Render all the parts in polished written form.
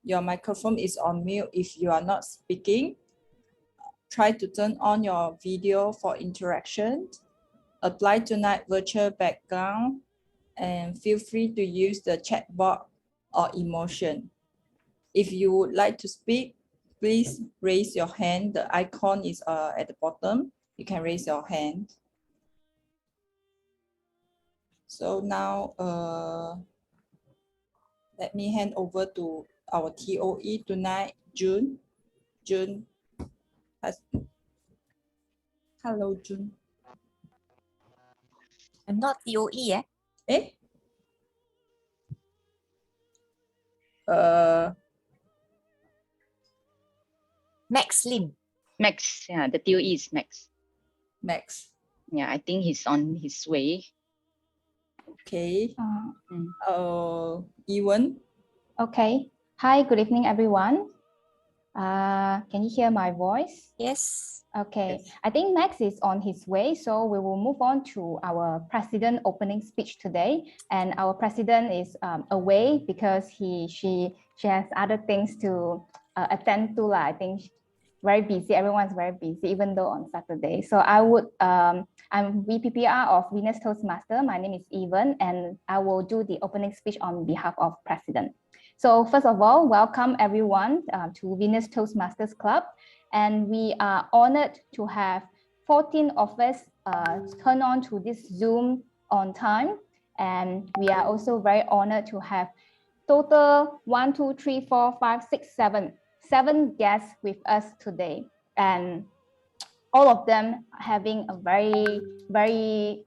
Your microphone is on mute if you are not speaking. Try to turn on your video for interaction. Apply tonight virtual background and feel free to use the chat box or emotion. If you would like to speak, please raise your hand. The icon is at the bottom. You can raise your hand. So now, let me hand over to our TOE tonight, June. June, hello, June. I'm not TOE, eh? Eh? Max Lim. Max, yeah, the TOE is Max. Max. Yeah, I think he's on his way. Okay. Ewan. Okay. Hi, good evening, everyone. Can you hear my voice? Yes. Okay. Yes. I think Max is on his way, so we will move on to our president opening speech today. And our president is away because she has other things to attend to. I think very busy. Everyone's very busy, even though on Saturday. So I'm VPPR of Venus Toastmaster. My name is Evan, and I will do the opening speech on behalf of President. So first of all, welcome everyone to Venus Toastmasters Club. And we are honored to have 14 of us turn on to this Zoom on time. And we are also very honored to have total 7 guests with us today. And all of them having a very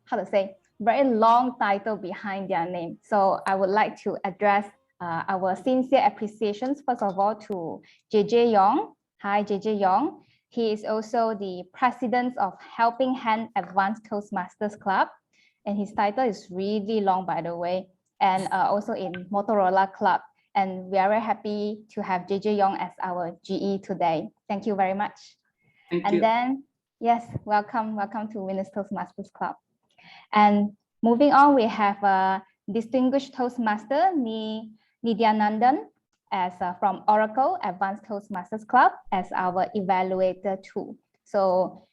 long title behind their name. So I would like to address our sincere appreciations, first of all, to JJ Yong. Hi, JJ Yong. He is also the president of Helping Hand Advanced Toastmasters Club. And his title is really long, by the way, and also in Motorola Club. And we are very happy to have JJ Yong as our GE today. Thank you very much. Thank and you. Then, yes, welcome to Venus Toastmasters Club. And moving on, we have a distinguished Toastmaster, Nidyanandan, as from Oracle Advanced Toastmasters Club as our evaluator too. So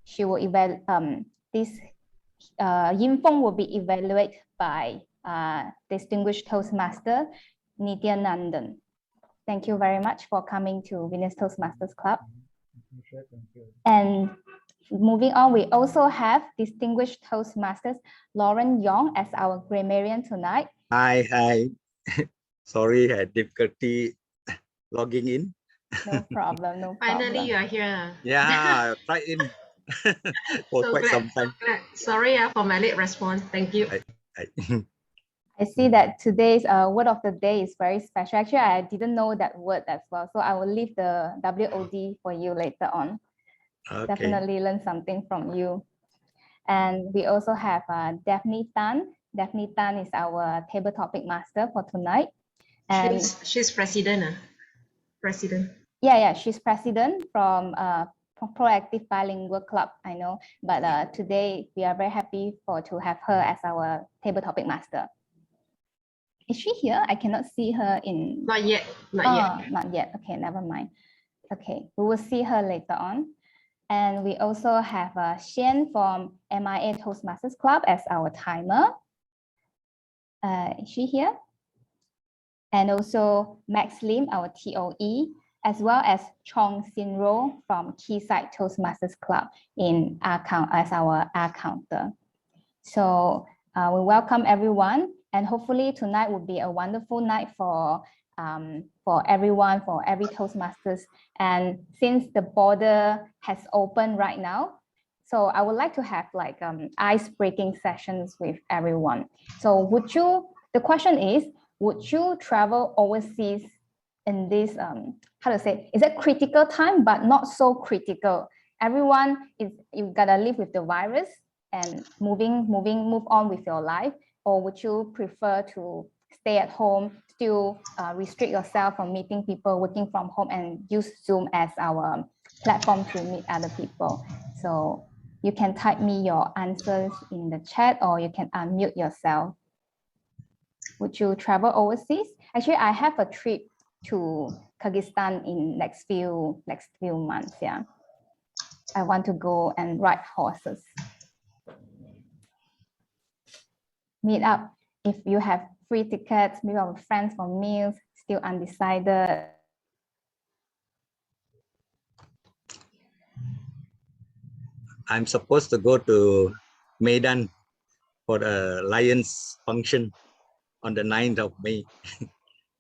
she will Yinfeng will be evaluated by distinguished Toastmaster Nidyanandan. Thank you very much for coming to Venus Toastmasters Club. And moving on, we also have distinguished Toastmasters Lauren Yong as our grammarian tonight. Hi. Sorry, I had difficulty logging in. No problem, no problem. Finally, you are here. Yeah, right in for So quite glad, some time. so glad. Sorry for my late response. Thank you. I see that today's word of the day is very special. Actually, I didn't know that word as well. So I will leave the WOD for you later on. Okay. Definitely learn something from you. And we also have Daphne Tan. Daphne Tan is our table topic master for tonight. And she's president. President. Yeah, she's president from Proactive Bilingual Club, I know. But today we are very happy to have her as our table topic master. Is she here? I cannot see her in. Not yet. Not yet. Okay, never mind. Okay, we will see her later on. And we also have Xian from MIA Toastmasters Club as our timer. Is she here? And also Max Lim, our TOE, as well as Chong Sin Ro from Quayside Toastmasters Club in as our counter. So we welcome everyone, and hopefully tonight will be a wonderful night for everyone, for every Toastmasters. And since the border has opened right now, so I would like to have like ice-breaking sessions with everyone. So the question is, would you travel overseas in this, is it critical time, but not so critical? Everyone you gotta live with the virus and move on with your life, or would you prefer to stay at home, still restrict yourself from meeting people, working from home, and use Zoom as our platform to meet other people? So you can type me your answers in the chat, or you can unmute yourself. Would you travel overseas? Actually, I have a trip to Kyrgyzstan in next few months. Yeah, I want to go and ride horses. Meet up if you have free tickets, meet up with friends for meals, still undecided. I'm supposed to go to Medan for the Lions function on the 9th of May.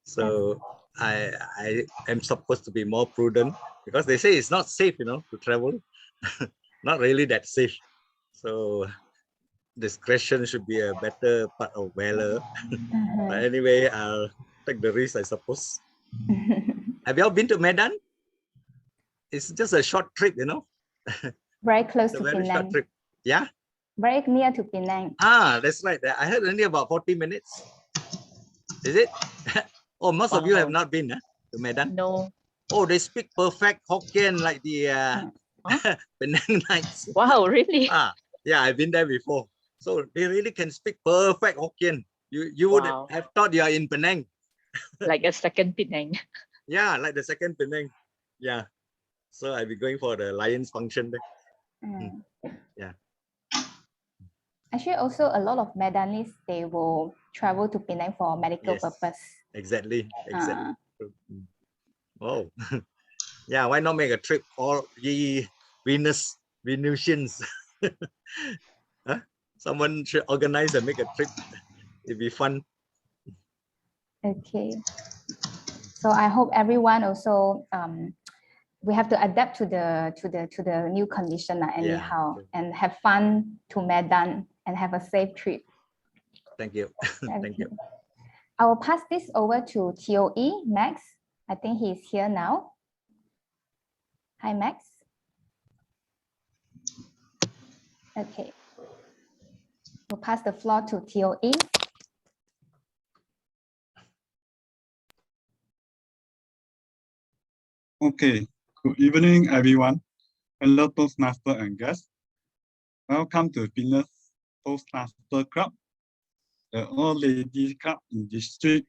So I am supposed to be more prudent because they say it's not safe, to travel. Not really that safe. So discretion should be a better part of valor. But anyway, I'll take the risk, I suppose. Have you all been to Medan? It's just a short trip, Very close It's a to very short Penang. trip. Yeah? Very near to Penang. Ah, that's right. I heard only about 40 minutes. Is it? Oh, most of you have Wow. not been to Medan? No. Oh, they speak perfect Hokkien like the Penang Knights. Wow, really? Yeah, I've been there before. So they really can speak perfect Hokkien. You would Wow. have thought you are in Penang. Like a second Penang. Yeah, like the second Penang. Yeah. So I'll be going for the Lions function there. Yeah. Actually, also a lot of Medanese, they will travel to Penang for medical purpose. Exactly. Oh. Yeah, why not make a trip all ye Venusians? Huh? Someone should organize and make a trip. It'd be fun. Okay. So I hope everyone also we have to adapt to the new condition anyhow, and have fun to Medan and have a safe trip. Thank you. Thank you. I will pass this over to TOE Max. I think he's here now. Hi, Max. Okay. We'll pass the floor to TOE. Okay, good evening, everyone. Hello, Toastmaster and guests. Welcome to Fitness Toastmaster Club, the all-ladies club in District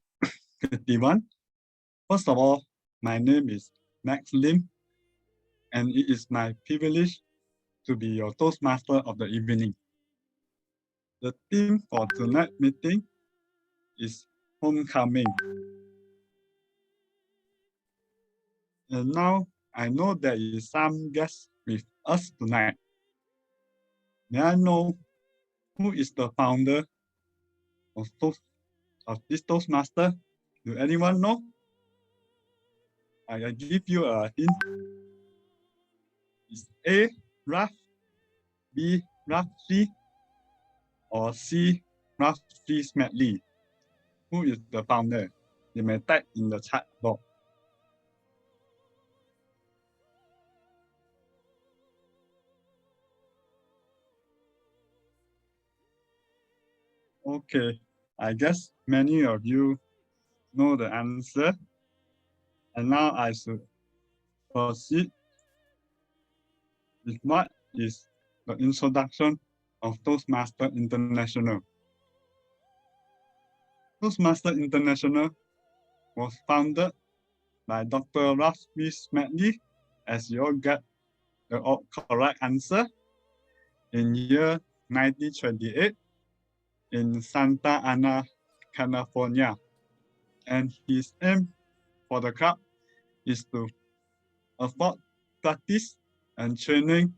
51. First of all, my name is Max Lim, and it is my privilege to be your Toastmaster of the evening. The theme for tonight's meeting is homecoming. And now I know there is some guests with us tonight. May I know who is the founder of this Toastmaster? Do anyone know? I give you a hint. Is A, Ralph, B, Ralph C, or C, Ralph C. Smedley? Who is the founder? You may type in the chat box. Okay, I guess many of you know the answer. And now I should proceed with what is the introduction of Toastmaster International. Toastmaster International was founded by Dr. Ralph B. Smedley, as you all get the correct answer, in year 1928 in Santa Ana, California. And his aim for the club is to afford practice and training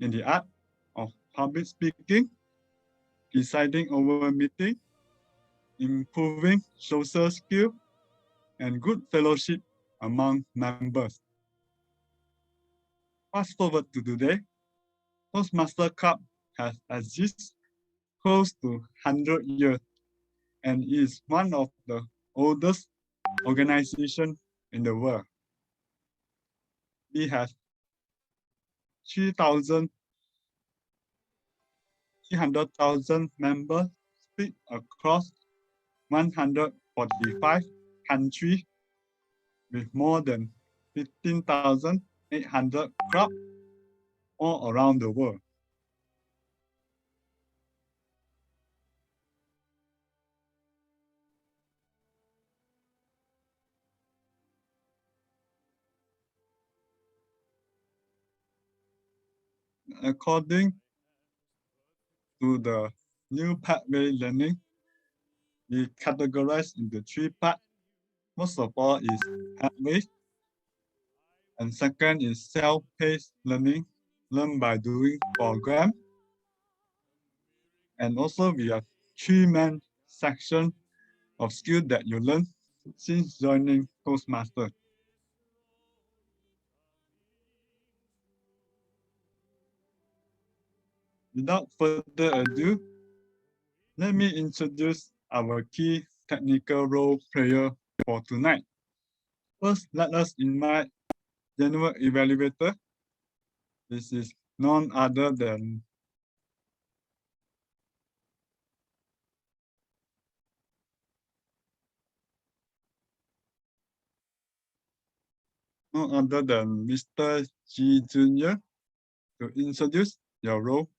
in the art of public speaking, presiding over a meeting, improving social skill, and good fellowship among members. Fast forward to today, Toastmaster Club has existed close to 100 years and is one of the oldest organizations in the world. We have 300,000 members split across 145 countries with more than 15,800 clubs all around the world. According to the new pathway learning, we categorize into 3 parts. Most of all is pathway, and second is self-paced learning, learn by doing program. And also we have 3 main section of skill that you learn since joining Toastmasters. Without further ado, let me introduce our key technical role player for tonight. First, let us invite General Evaluator. This is none other than Mr. G Jr. to introduce your role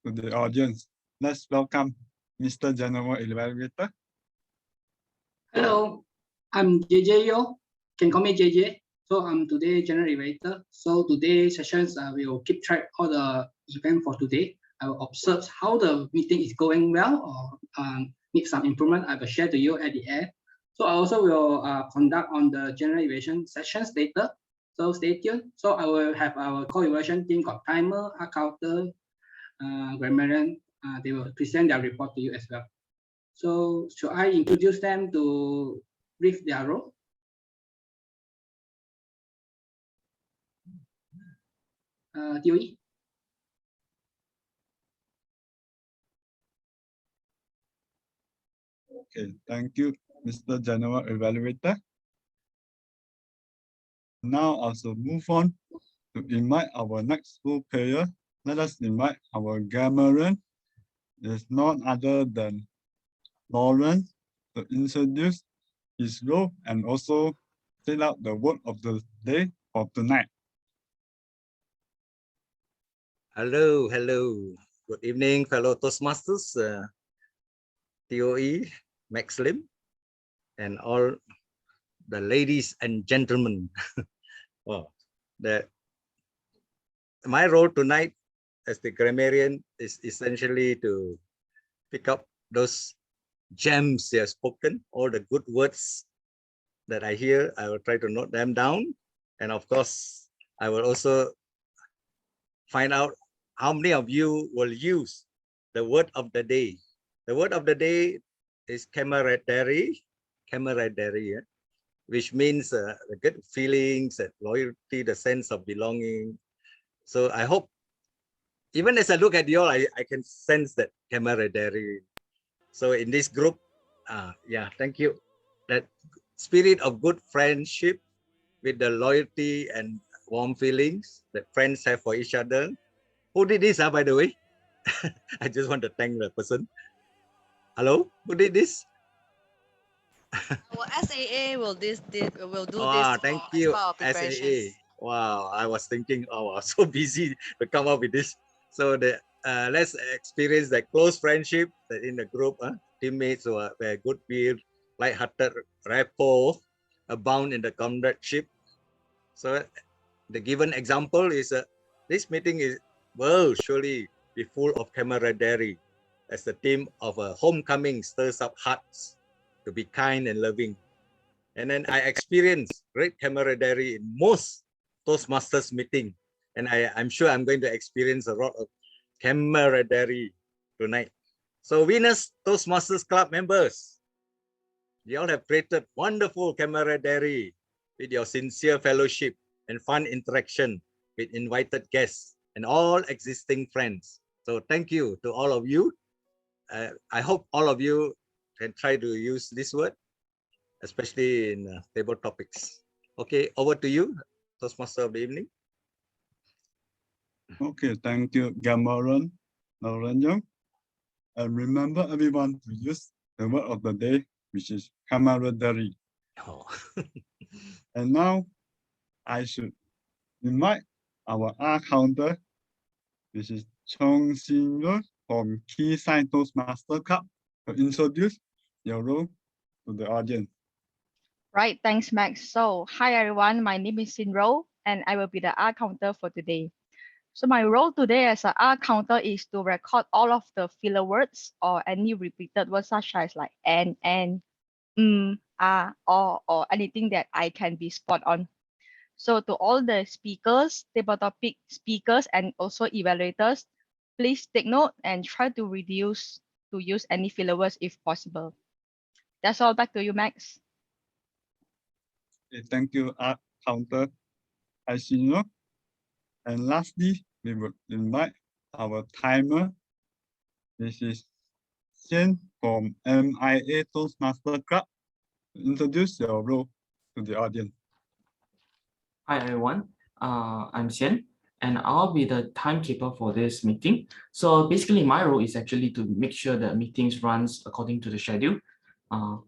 to the audience. Let's welcome Mr. General Evaluator. Hello, I'm JJ Yo. Can call me JJ. So I'm today general evaluator. So today's sessions we will keep track all the event for today. I will observe how the meeting is going well or need some improvement. I will share to you at the end. So I also will conduct on the general evaluation sessions later. So stay tuned. So I will have our co-evaluation team got timer, counter, grammarian. They will present their report to you as well. So should I introduce them to brief their role? DOE. Okay, thank you, Mr. General Evaluator. Now also move on to invite our next role player. Let us invite our grammarian. There's none other than Lawrence to introduce his role and also fill out the word of the day for tonight. Hello, hello. Good evening, fellow Toastmasters, TOE, Max Lim, and all the ladies and gentlemen. Well, my role tonight as the grammarian is essentially to pick up those gems they have spoken, all the good words that I hear. I will try to note them down. And of course, I will also find out how many of you will use the word of the day. The word of the day is camaraderie, yeah? Which means the good feelings, loyalty, the sense of belonging. So I hope, even as I look at you all, I can sense that camaraderie. So in this group, yeah, thank you. That spirit of good friendship with the loyalty and warm feelings that friends have for each other. Who did this, by the way? I just want to thank the person. Hello, who did this? Our SAA will do this. Thank you, SAA. Wow, I was thinking, I was so busy to come up with this. So let's experience that close friendship that in the group, teammates who are very good feel, light-hearted rapport, abound in the comradeship. So the given example is this meeting will surely be full of camaraderie as the theme of a homecoming stirs up hearts to be kind and loving. And then I experienced great camaraderie in most Toastmasters meeting. And I'm sure I'm going to experience a lot of camaraderie tonight. So winners, Toastmasters Club members, you all have created wonderful camaraderie with your sincere fellowship and fun interaction with invited guests and all existing friends. So thank you to all of you. I hope all of you can try to use this word, especially in table topics. Okay, over to you, Toastmaster of the evening. Okay, thank you, Gamaran Naranjong. And remember everyone to use the word of the day, which is camaraderie. Oh. And now I should invite our R counter, which is Chong Xin Ru from Keyside Toastmaster Club, to introduce your role to the audience. Right, thanks, Max. So, hi everyone, my name is Sinro, and I will be the art counter for today. So my role today as an R counter is to record all of the filler words or any repeated words such as like and, or anything that I can be spot on. So to all the speakers, table topic speakers, and also evaluators, please take note and try to reduce to use any filler words if possible. That's all. Back to you, Max. Okay, thank you, Art Counter Aisino. And lastly, we would invite our timer. This is Xian from MIA Toastmasters Club. Introduce your role to the audience. Hi everyone, I'm Xian and I'll be the timekeeper for this meeting. So basically my role is actually to make sure the meetings runs according to the schedule,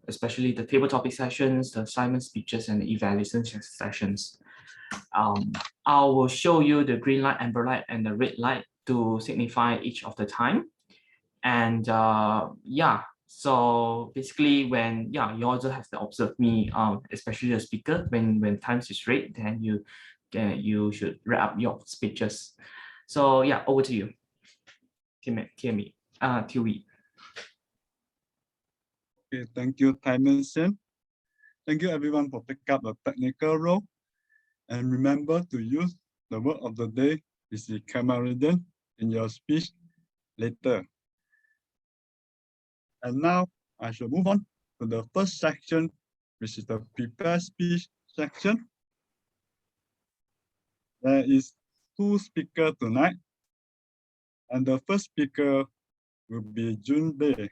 especially the table topic sessions, the assignment speeches and the evaluation sessions. I will show you the green light, amber light and the red light to signify each of the time. And yeah, so basically when you also have to observe me, especially the speaker, when times is red, then you should wrap up your speeches. So yeah, over to you, Timmy, Tiwi. Okay, thank you, Timer Xian. Thank you everyone for picking up the technical role. And remember to use the word of the day, is the Cameroonian, in your speech later. And now I shall move on to the first section, which is the prepare speech section. There is 2 speakers tonight, and the first speaker will be Jun Bei.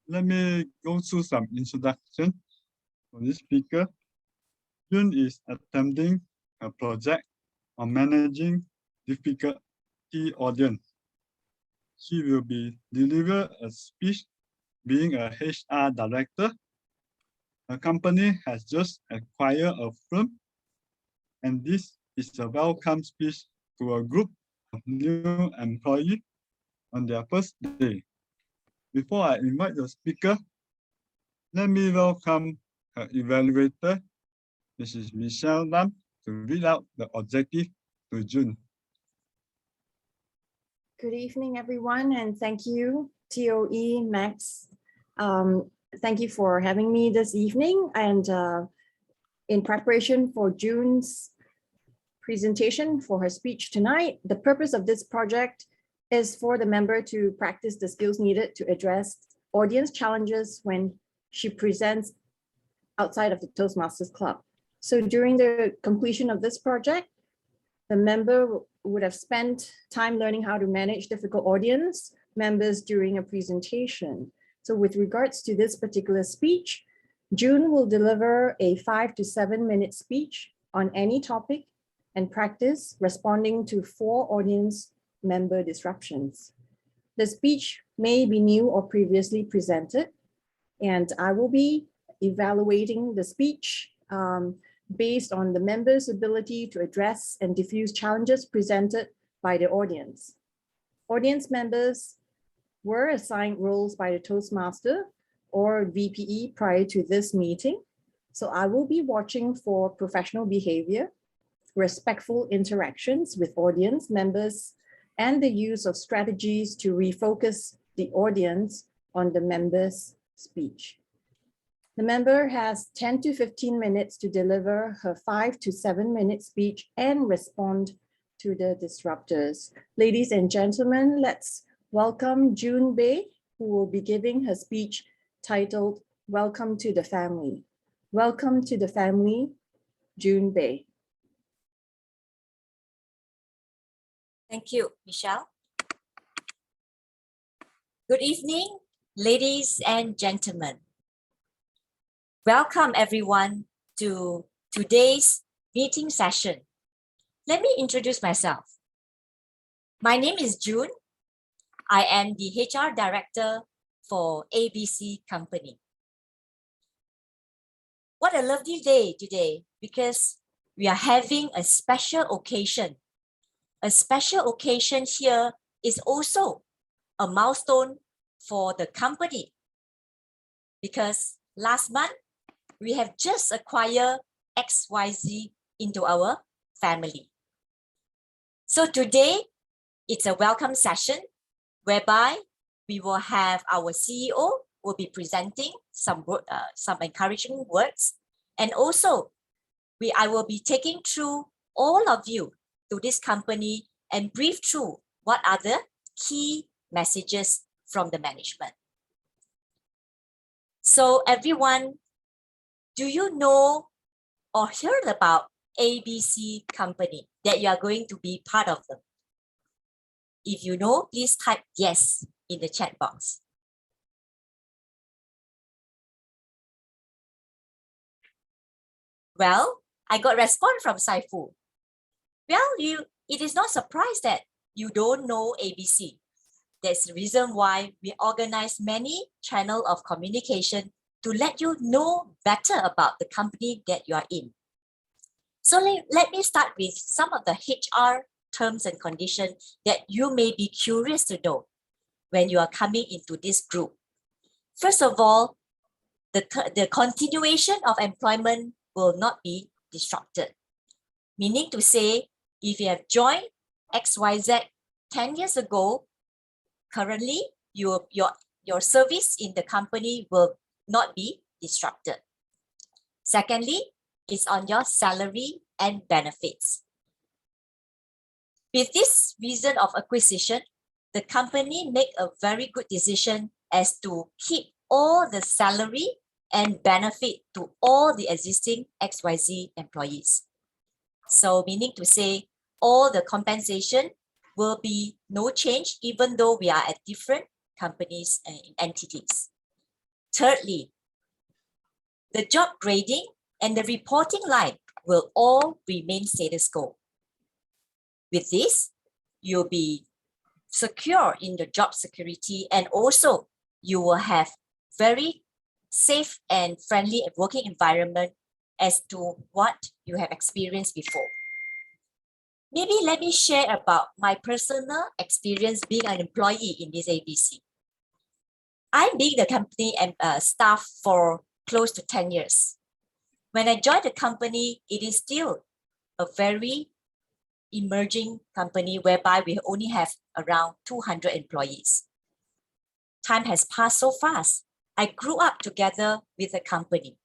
Let me go through some introduction for this speaker. Jun is attempting a project on managing difficulty audience. She will be deliver a speech being a HR director. A company has just acquired a firm, and this is a welcome speech to a group of new employees on their first day. Before I invite the speaker, let me welcome her evaluator, Mrs. Michelle Lam, to read out the objective to June. Good evening, everyone, and thank you, TOE, Max. Thank you for having me this evening. And in preparation for June's presentation for her speech tonight, the purpose of this project is for the member to practice the skills needed to address audience challenges when she presents outside of the Toastmasters Club. So during the completion of this project, the member would have spent time learning how to manage difficult audience members during a presentation. So with regards to this particular speech, June will deliver a 5 to 7 minute speech on any topic and practice responding to 4 audience member disruptions. The speech may be new or previously presented, and I will be evaluating the speech based on the member's ability to address and diffuse challenges presented by the audience. Audience members were assigned roles by the Toastmaster or VPE prior to this meeting. So I will be watching for professional behavior, respectful interactions with audience members, and the use of strategies to refocus the audience on the member's speech. The member has 10 to 15 minutes to deliver her 5 to 7 minute speech and respond to the disruptors. Ladies and gentlemen, let's welcome June Bei, who will be giving her speech titled, Welcome to the Family. Welcome to the family, June Bei. Thank you, Michelle. Good evening, ladies and gentlemen. Welcome everyone to today's meeting session. Let me introduce myself. My name is June. I am the HR director for ABC Company. What a lovely day today because we are having a special occasion. A special occasion here is also a milestone for the company. because last month we have just acquired XYZ into our family. So today it's a welcome session whereby we will have our CEO will be presenting some encouraging words, and also I will be taking through all of you to this company and brief through what are the key messages from the management. So everyone, do you know or heard about ABC company that you are going to be part of them? If you know, please type yes in the chat box. Well, I got response from Saifu. Well, it is not surprised that you don't know ABC. That's the reason why we organize many channels of communication to let you know better about the company that you are in. So let me start with some of the HR terms and conditions that you may be curious to know when you are coming into this group. First of all, the continuation of employment will not be disrupted. Meaning to say, if you have joined XYZ 10 years ago, currently your service in the company will not be disrupted. Secondly, it's on your salary and benefits. With this reason of acquisition, the company make a very good decision as to keep all the salary and benefit to all the existing XYZ employees. So meaning to say, all the compensation will be no change, even though we are at different companies and entities. Thirdly, the job grading and the reporting line will all remain status quo. With this, you'll be secure in the job security, and also you will have very safe and friendly working environment as to what you have experienced before. Maybe let me share about my personal experience being an employee in this ABC. I'm being the company and staff for close to 10 years. When I joined the company, it is still a very emerging company whereby we only have around 200 employees. Time has passed so fast. I grew up together with the company.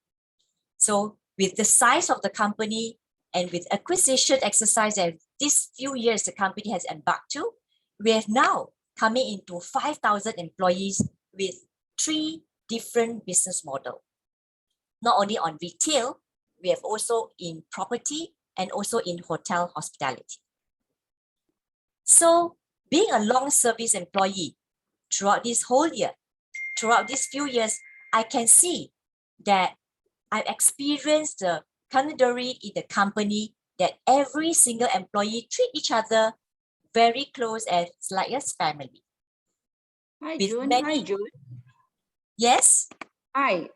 So with the size of the company and with acquisition exercise that these few years the company has embarked to, we have now coming into 5,000 employees with 3 different business models. Not only on retail, we have also in property and also in hotel hospitality. So being a long service employee throughout this whole year, throughout these few years, I can see that I've experienced the camaraderie in the company, that every single employee treat each other very close as like a family. Hi, With June. many- Hi, June. Yes? Hi.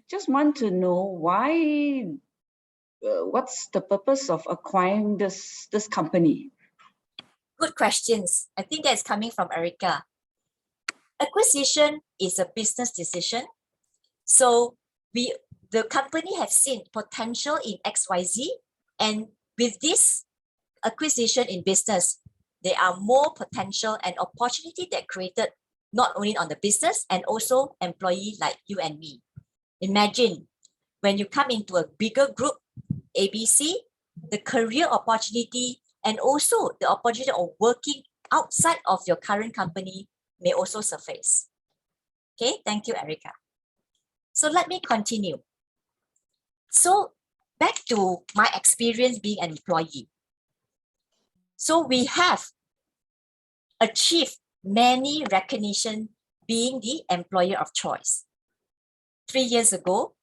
Just want to know why, what's the purpose of acquiring this company? Good questions. I think that's coming from Erica. Acquisition is a business decision. So the company have seen potential in XYZ, and with this acquisition in business, there are more potential and opportunity that created not only on the business and also employee like you and me. Imagine when you come into a bigger group, ABC, the career opportunity and also the opportunity of working outside of your current company may also surface. Okay, thank you, Erica. So let me continue. So back to my experience being an employee. So we have achieved many recognition being the employer of choice. 3 years ago,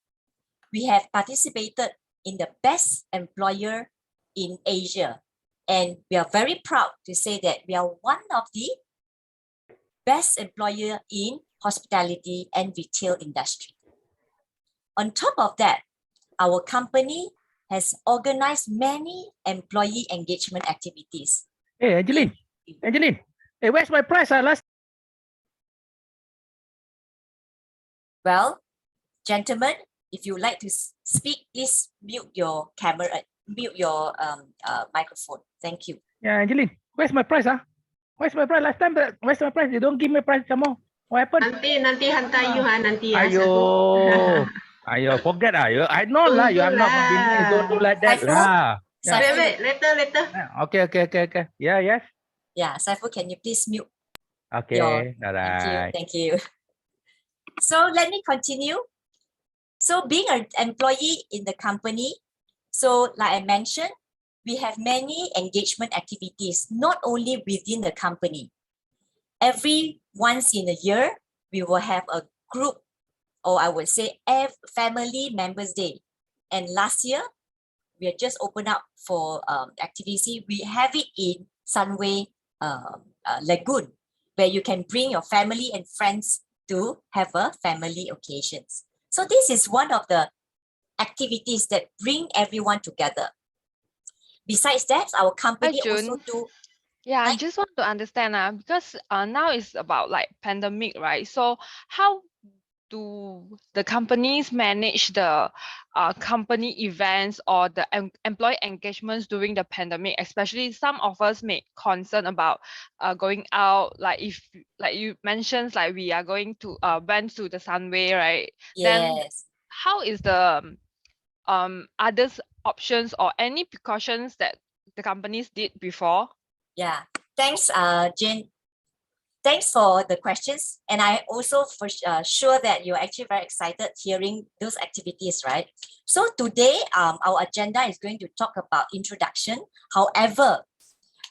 we have participated in the best employer in Asia. And we are very proud to say that we are one of the best employer in hospitality and retail industry. On top of that, our company has organized many employee engagement activities. Hey, Angeline. Angeline. Hey, where's my prize? Last. Well, Gentlemen, if you like to speak, please mute your camera, mute your microphone. Thank you. Yeah, Angeline, where's my prize? Where's my prize? Last time, where's my prize? You don't give me prize some more. What happened? Nanti hantar you nanti ya. Ayo, forget I know lah. You are not convenient. Don't do like that lah. Yeah. Wait, later. Okay. Yeah, yes. Yeah, Saiful, can you please mute? Okay, alright. Thank you. So let me continue. So being an employee in the company, so like I mentioned, we have many engagement activities, not only within the company. Every once in a year, we will have a group, or I would say family members day. And last year, we had just opened up for activity. We have it in Sunway Lagoon, where you can bring your family and friends to have a family occasions. So this is one of the activities that bring everyone together. Besides that, our company also do. Yeah, I just want to understand because now it's about like pandemic, right? So how do the companies manage the company events or the employee engagements during the pandemic? Especially some of us may concern about going out, like if like you mentioned, like we are going to went to the Sunway, right? Yes. Then how is the other options or any precautions that the companies did before? Yeah, thanks, Jane. Thanks for the questions. And I also for sure that you're actually very excited hearing those activities, right? So today, our agenda is going to talk about introduction. However,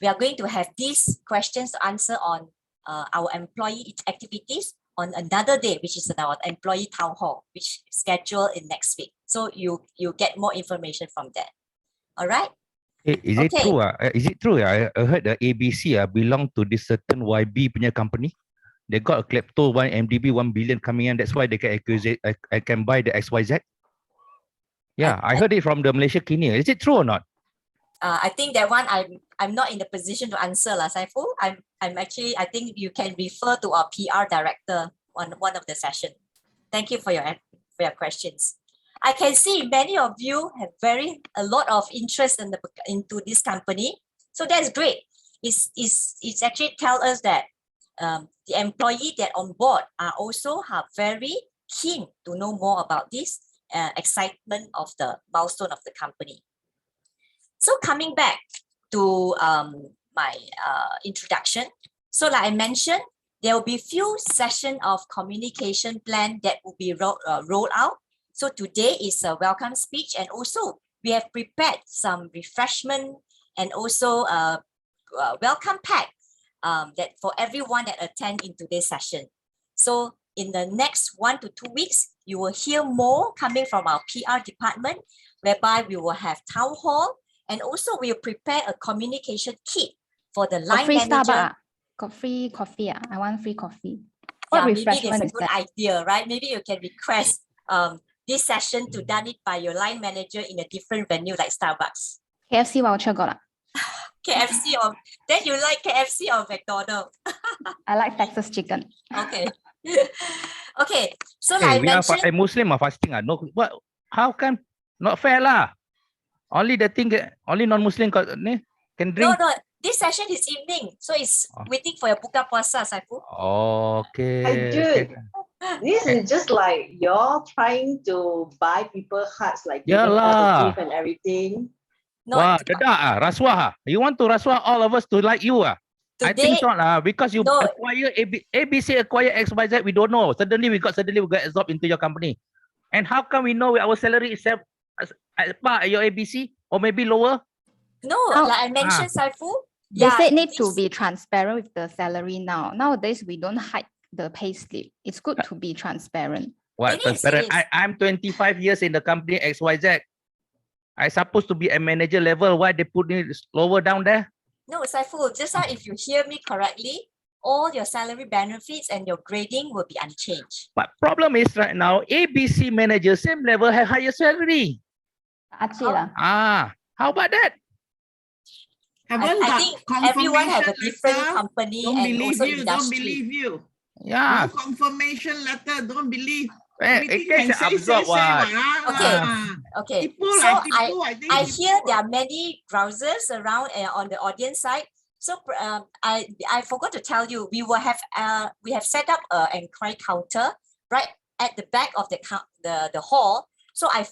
we are going to have these questions to answer on our employee activities on another day, which is our employee town hall, which is scheduled in next week. So you get more information from that. All right? Is it true? Is it true? I heard the ABC belong to this certain YB punya company. They got a klepto, one MDB, 1 billion coming in. That's why they can accuse it. I can buy the XYZ. Yeah, I heard it from the Malaysia Kenya. Is it true or not? I think that one I'm not in the position to answer, Saiful. I'm actually, I think you can refer to our PR director on one of the session. Thank you for your questions. I can see many of you have a lot of interest into this company. So that's great. It's actually tell us that the employee that on board are also very keen to know more about this excitement of the milestone of the company. So coming back to my introduction. So like I mentioned, there will be few sessions of communication plan that will be rolled out. So today is a welcome speech, and also we have prepared some refreshment and also a welcome pack that for everyone that attend in today's session. So in the next 1 to 2 weeks, you will hear more coming from our PR department, whereby we will have town hall, and also we'll prepare a communication kit for the line manager. Got free coffee. I want free coffee. Yeah, maybe it's a good idea, right? Maybe you can request this session to done it by your line manager in a different venue like Starbucks. KFC voucher got KFC or then you like KFC or McDonald's? I like Texas chicken. Okay. Okay. So hey, like we I mentioned, are fasting. No, what? How come? Not fair lah. Only the thing only non-Muslim can drink. No. This session is evening, so it's waiting for your buka puasa, Saiful. Okay. Dude, this is just like you're trying to buy people hearts, like giving positive and everything. Wah, dedak rasuah. You want to rasuah all of us to like you I think so because you acquire ABC acquire XYZ, we don't know. Suddenly we got absorbed into your company. And how come we know our salary is at par at your ABC or maybe lower? No, like I mentioned, Saiful. They said need to be transparent with the salary now. Nowadays, we don't hide the pay slip. It's good to be transparent. What transparent? I'm 25 years in the company XYZ. I supposed to be a manager level. Why they put me lower down there? No, Saiful, just now if you hear me correctly, all your salary benefits and your grading will be unchanged. But problem is right now, ABC manager, same level, have higher salary. How about that? I think everyone have a different company don't and also you, industry. Don't believe you. Yeah. No confirmation letter, don't believe. It can absorb what? Okay. Tipu So lah, tipu, I think I tipu hear there are many browsers around on the audience side. So I forgot to tell you, we have set up an inquiry counter right at the back of the hall. So I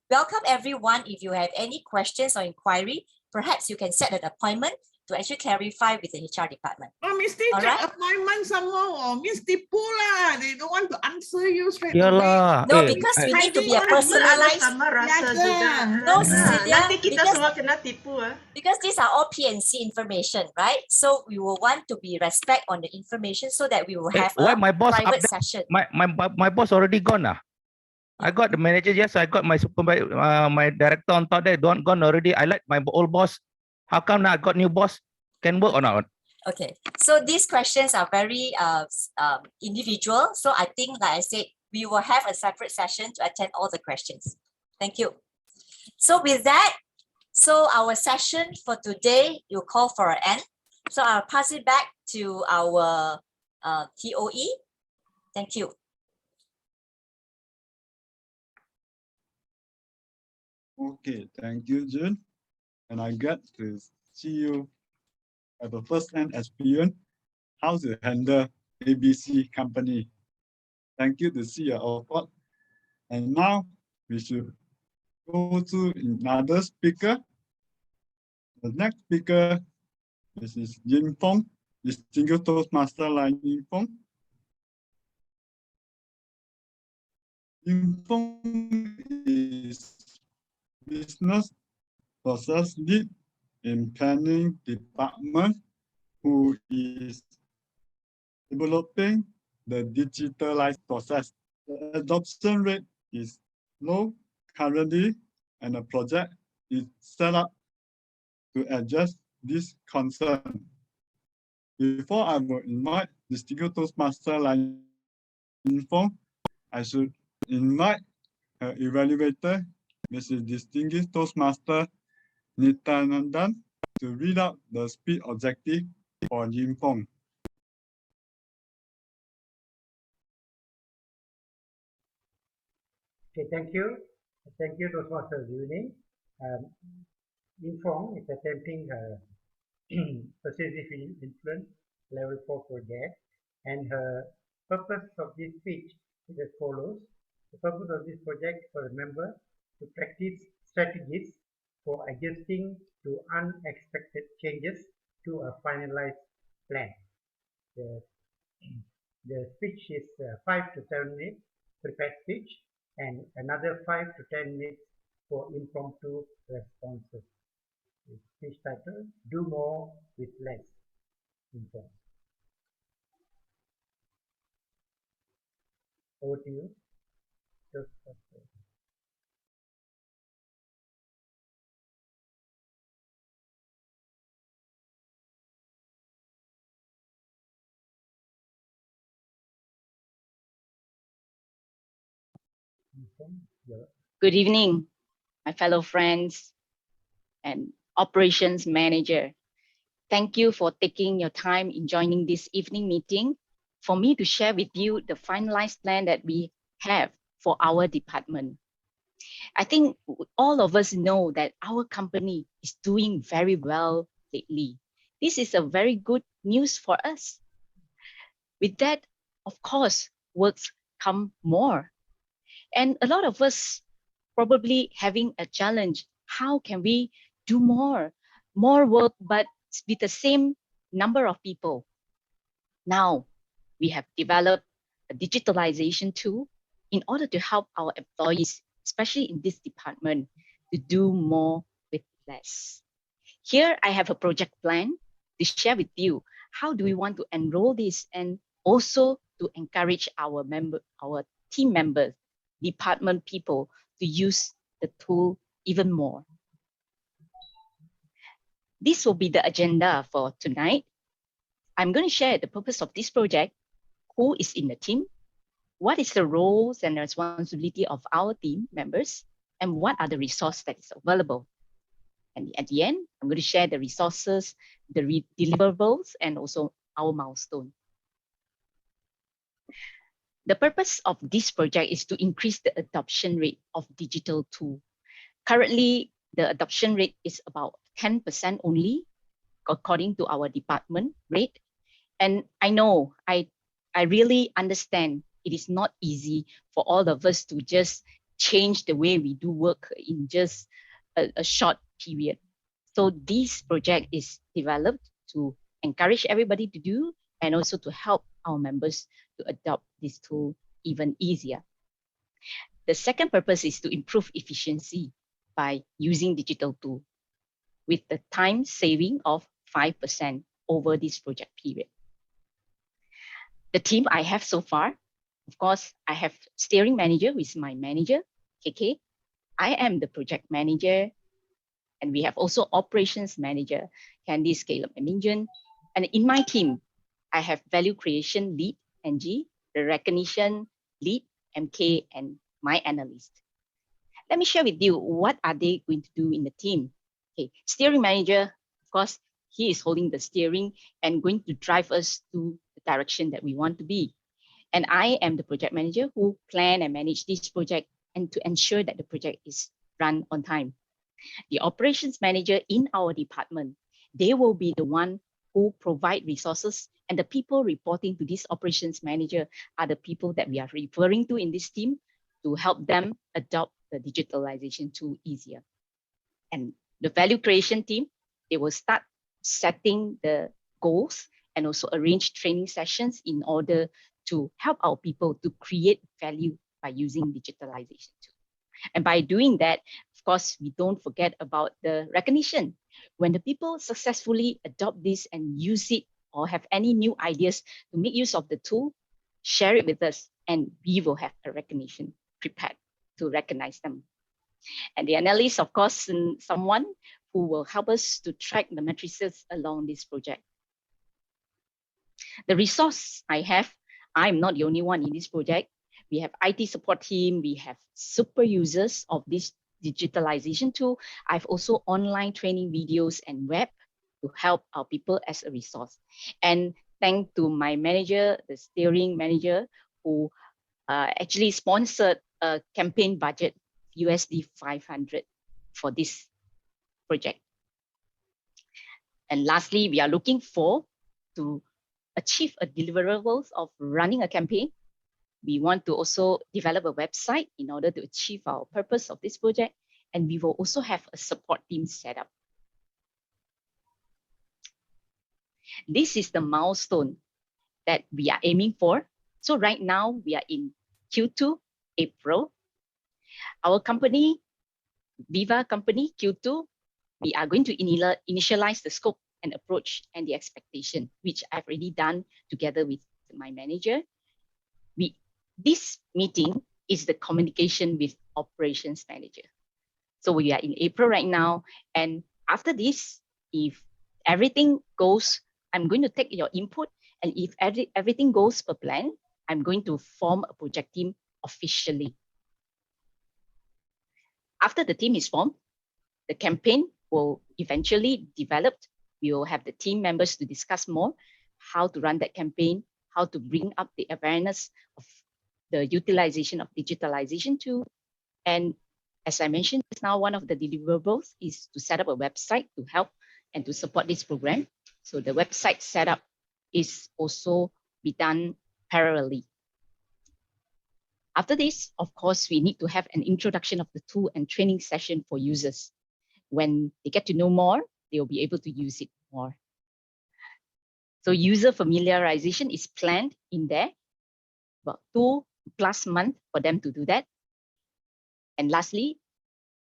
welcome everyone. If you have any questions or inquiry, perhaps you can set an appointment to actually clarify with the HR department. Oh, mesti All check right? appointment somehow. Means tipu lah. They don't want to answer you straight Yalah. away. No, because we need to be a personalized. Sama rasa juga. No, Cecilia, Nanti kita semua kena tipu ah. because these are all PNC information, right? So we will want to be respect on the information so that we will have Why my boss private update? session. My boss already gone. I got the manager. Yes, I got my supervisor, my director on top there. Gone already. I like my old boss. How come now I got new boss? Can work or not? Okay, so these questions are very individual. So I think, like I said, we will have a separate session to attend all the questions. Thank you. So with that, so our session for today will call for an end. So I'll pass it back to our TOE. Thank you. Okay, thank you, June. And I get to see you at the first-hand experience how to handle ABC company. Thank you to see your effort. And now we should go to another speaker. The next speaker, this is Yin Fong, Distinguished Toastmaster like Yin Fong. Yin Fong is business process lead in planning department who is developing the digitalized process. The adoption rate is low currently, and the project is set up to address this concern. Before I will invite Distinguished Toastmaster like Yin Fong, I should invite her evaluator, Mrs. Distinguished Toastmaster Nitanandan, to read out the speed objective for Yin Fong. Okay, thank you. Thank you, Toastmasters Evening. Yin Fong is attempting persuasive influence level 4 project, and her purpose of this speech is as follows. The purpose of this project is for the member to practice strategies for adjusting to unexpected changes to a finalized plan. The speech is 5 to 7 minutes prepared speech, and another 5 to 10 minutes for impromptu responses. The speech title, Do More with Less. Info. Over to you. Good evening, my fellow friends and operations manager. Thank you for taking your time in joining this evening meeting for me to share with you the finalized plan that we have for our department. I think all of us know that our company is doing very well lately. This is a very good news for us. With that, of course, works come more. And a lot of us probably having a challenge. How can we do more work, but with the same number of people? Now, we have developed a digitalization tool in order to help our employees, especially in this department, to do more with less. Here, I have a project plan to share with you. How do we want to enroll this, and also to encourage our team members, department people, to use the tool even more. This will be the agenda for tonight. I'm going to share the purpose of this project, who is in the team, what is the roles and responsibility of our team members, and what are the resources that is available. And at the end, I'm going to share the resources, the deliverables, and also our milestone. The purpose of this project is to increase the adoption rate of digital tool. Currently, the adoption rate is about 10% only, according to our department rate. And I know, I really understand it is not easy for all of us to just change the way we do work in just a short period. So this project is developed to encourage everybody to do and also to help our members to adopt this tool even easier. The second purpose is to improve efficiency by using digital tool with the time saving of 5% over this project period. The team I have so far, of course, I have steering manager with my manager, KK. I am the project manager, and we have also operations manager, Candice, Caleb, and Minjun. And in my team, I have value creation lead, NG, the recognition lead, MK, and my analyst. Let me share with you what are they going to do in the team. Okay, steering manager, of course, he is holding the steering and going to drive us to the direction that we want to be. And I am the project manager who plan and manage this project and to ensure that the project is run on time. The operations manager in our department, they will be the one who provide resources, and the people reporting to this operations manager are the people that we are referring to in this team to help them adopt the digitalization tool easier. And the value creation team, they will start setting the goals and also arrange training sessions in order to help our people to create value by using digitalization too. And by doing that, of course, we don't forget about the recognition. When the people successfully adopt this and use it or have any new ideas to make use of the tool, share it with us and we will have a recognition prepared to recognize them. And the analyst, of course, someone who will help us to track the matrices along this project. The resource I have, I'm not the only one in this project. We have IT support team, we have super users of this digitalization tool. I've also online training videos and web to help our people as a resource. And thanks to my manager, the steering manager, who actually sponsored a campaign budget, USD 500 for this project. And lastly, we are looking to achieve a deliverables of running a campaign. We want to also develop a website in order to achieve our purpose of this project. And we will also have a support team set up. This is the milestone that we are aiming for. So right now we are in Q2, April. Our company, Viva company, Q2, we are going to initialize the scope and approach and the expectation, which I've already done together with my manager. This meeting is the communication with operations manager. So we are in April right now. And after this, if everything goes, I'm going to take your input. And if everything goes per plan, I'm going to form a project team officially. After the team is formed, the campaign will eventually develop. We will have the team members to discuss more how to run that campaign, how to bring up the awareness of the utilization of digitalization tool. And as I mentioned just now, one of the deliverables is to set up a website to help and to support this program. So the website setup is also be done parallelly. After this, of course, we need to have an introduction of the tool and training session for users. When they get to know more, they will be able to use it more. So user familiarization is planned in there, about 2+ months for them to do that. And lastly,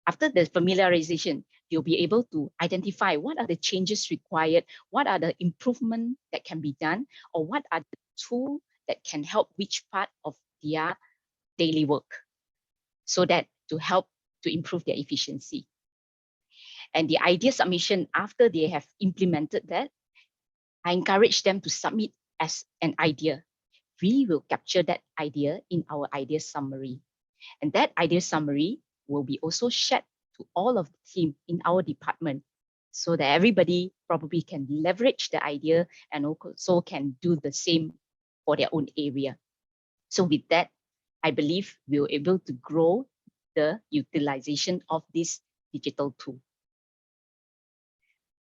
after the familiarization, you'll be able to identify what are the changes required, what are the improvements that can be done, or what are the tools that can help which part of their daily work, so that to help to improve their efficiency. And the idea submission, after they have implemented that, I encourage them to submit as an idea. We will capture that idea in our idea summary. And that idea summary will be also shared to all of the team in our department, so that everybody probably can leverage the idea and also can do the same for their own area. So with that, I believe we were able to grow the utilization of this digital tool.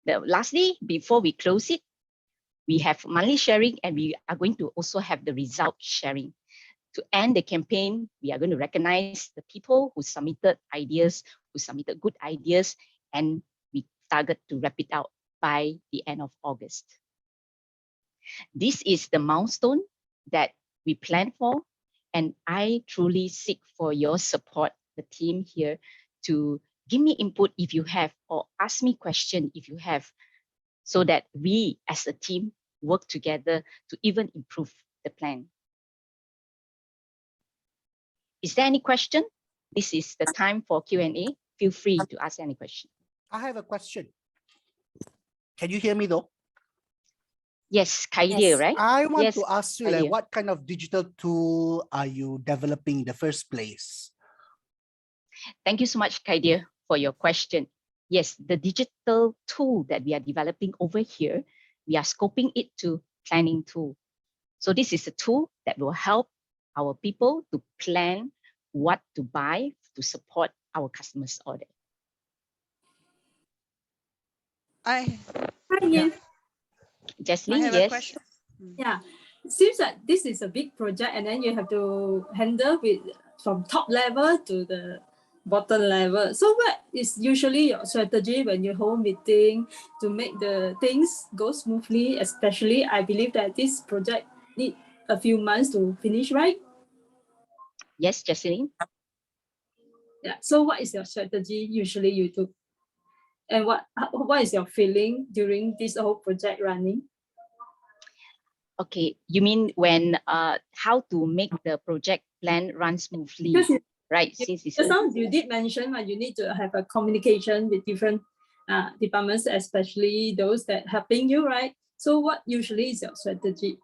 Lastly, before we close it, we have monthly sharing, and we are going to also have the result sharing. To end the campaign, we are going to recognize the people who submitted ideas, who submitted good ideas, and we target to wrap it out by the end of August. This is the milestone that we plan for, and I truly seek for your support, the team here, to give me input if you have, or ask me question if you have, so that we as a team work together to even improve the plan. Is there any question? This is the time for Q&A. Feel free to ask any question. I have a question. Can you hear me though? Yes, Kaidia, right? I want Yes, to ask you, like, Kaidia. what kind of digital tool are you developing in the first place? Thank you so much, Kaidia, for your question. Yes, the digital tool that we are developing over here, we are scoping it to planning tool. So this is a tool that will help our people to plan what to buy to support our customers' order. Hi, Yeah. Ian. I Jaslyn, have a yes. question. Yeah, it seems that this is a big project, and then you have to handle with from top level to the bottom level. So what is usually your strategy when you hold meeting to make the things go smoothly? Especially, I believe that this project need a few months to finish, right? Yes, Jaslyn. Yeah. So what is your strategy usually you do? And what is your feeling during this whole project running? Okay, you mean when how to make the project plan run smoothly, right? Since it's Just now you did mention that you need to have a communication with different departments, especially those that helping you, right? So what usually is your strategy?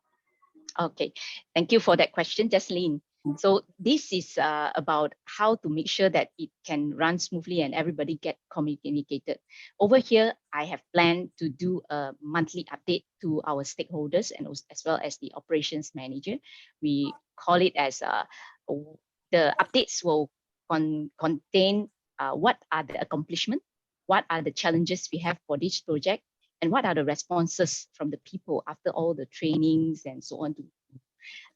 Okay, thank you for that question, Jaslyn. So this is about how to make sure that it can run smoothly and everybody get communicated. Over here, I have planned to do a monthly update to our stakeholders and as well as the operations manager. We call it as the updates will contain what are the accomplishments, what are the challenges we have for this project, and what are the responses from the people after all the trainings and so on,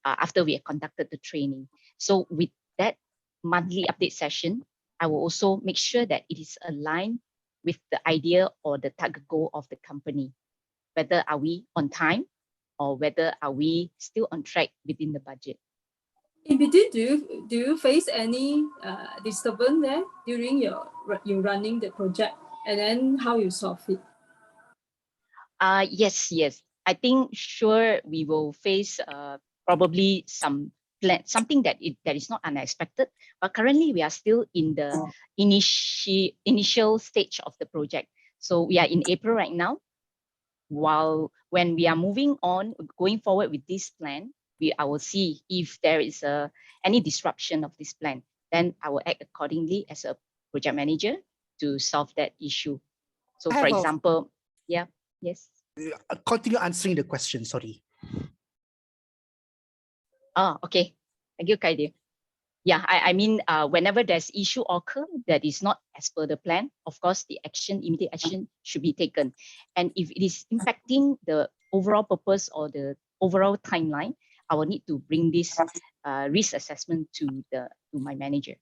after we have conducted the training. So with that monthly update session, I will also make sure that it is aligned with the idea or the target goal of the company. Whether are we on time or whether are we still on track within the budget. In between, do you face any disturbance there during you running the project, and then how you solve it? Yes. I think sure we will face probably something that is not unexpected. But currently we are still in the initial stage of the project. So we are in April right now. When we are moving on, going forward with this plan, I will see if there is any disruption of this plan. Then I will act accordingly as a project manager to solve that issue. So for example, yes. Continue answering the question, sorry. Oh, okay. Thank you, Kaidia. Yeah, I mean, whenever there's issue occur that is not as per the plan, of course, the immediate action should be taken. And if it is impacting the overall purpose or the overall timeline, I will need to bring this risk assessment to my manager.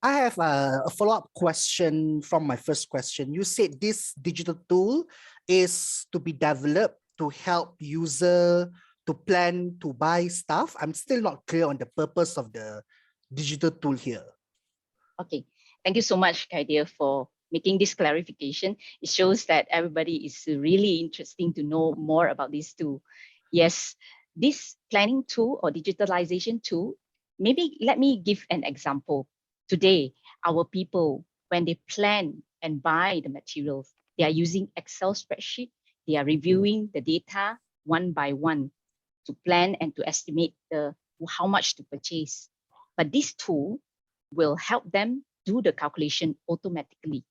I have a follow-up question from my first question. You said this digital tool is to be developed to help user to plan to buy stuff. I'm still not clear on the purpose of the digital tool here. Okay, thank you so much, Kaidia, for making this clarification. It shows that everybody is really interested to know more about this tool. Yes, this planning tool or digitalization tool, maybe let me give an example. Today, our people, when they plan and buy the materials, they are using Excel spreadsheet. They are reviewing the data one by one to plan and to estimate how much to purchase. But this tool will help them do the calculation automatically.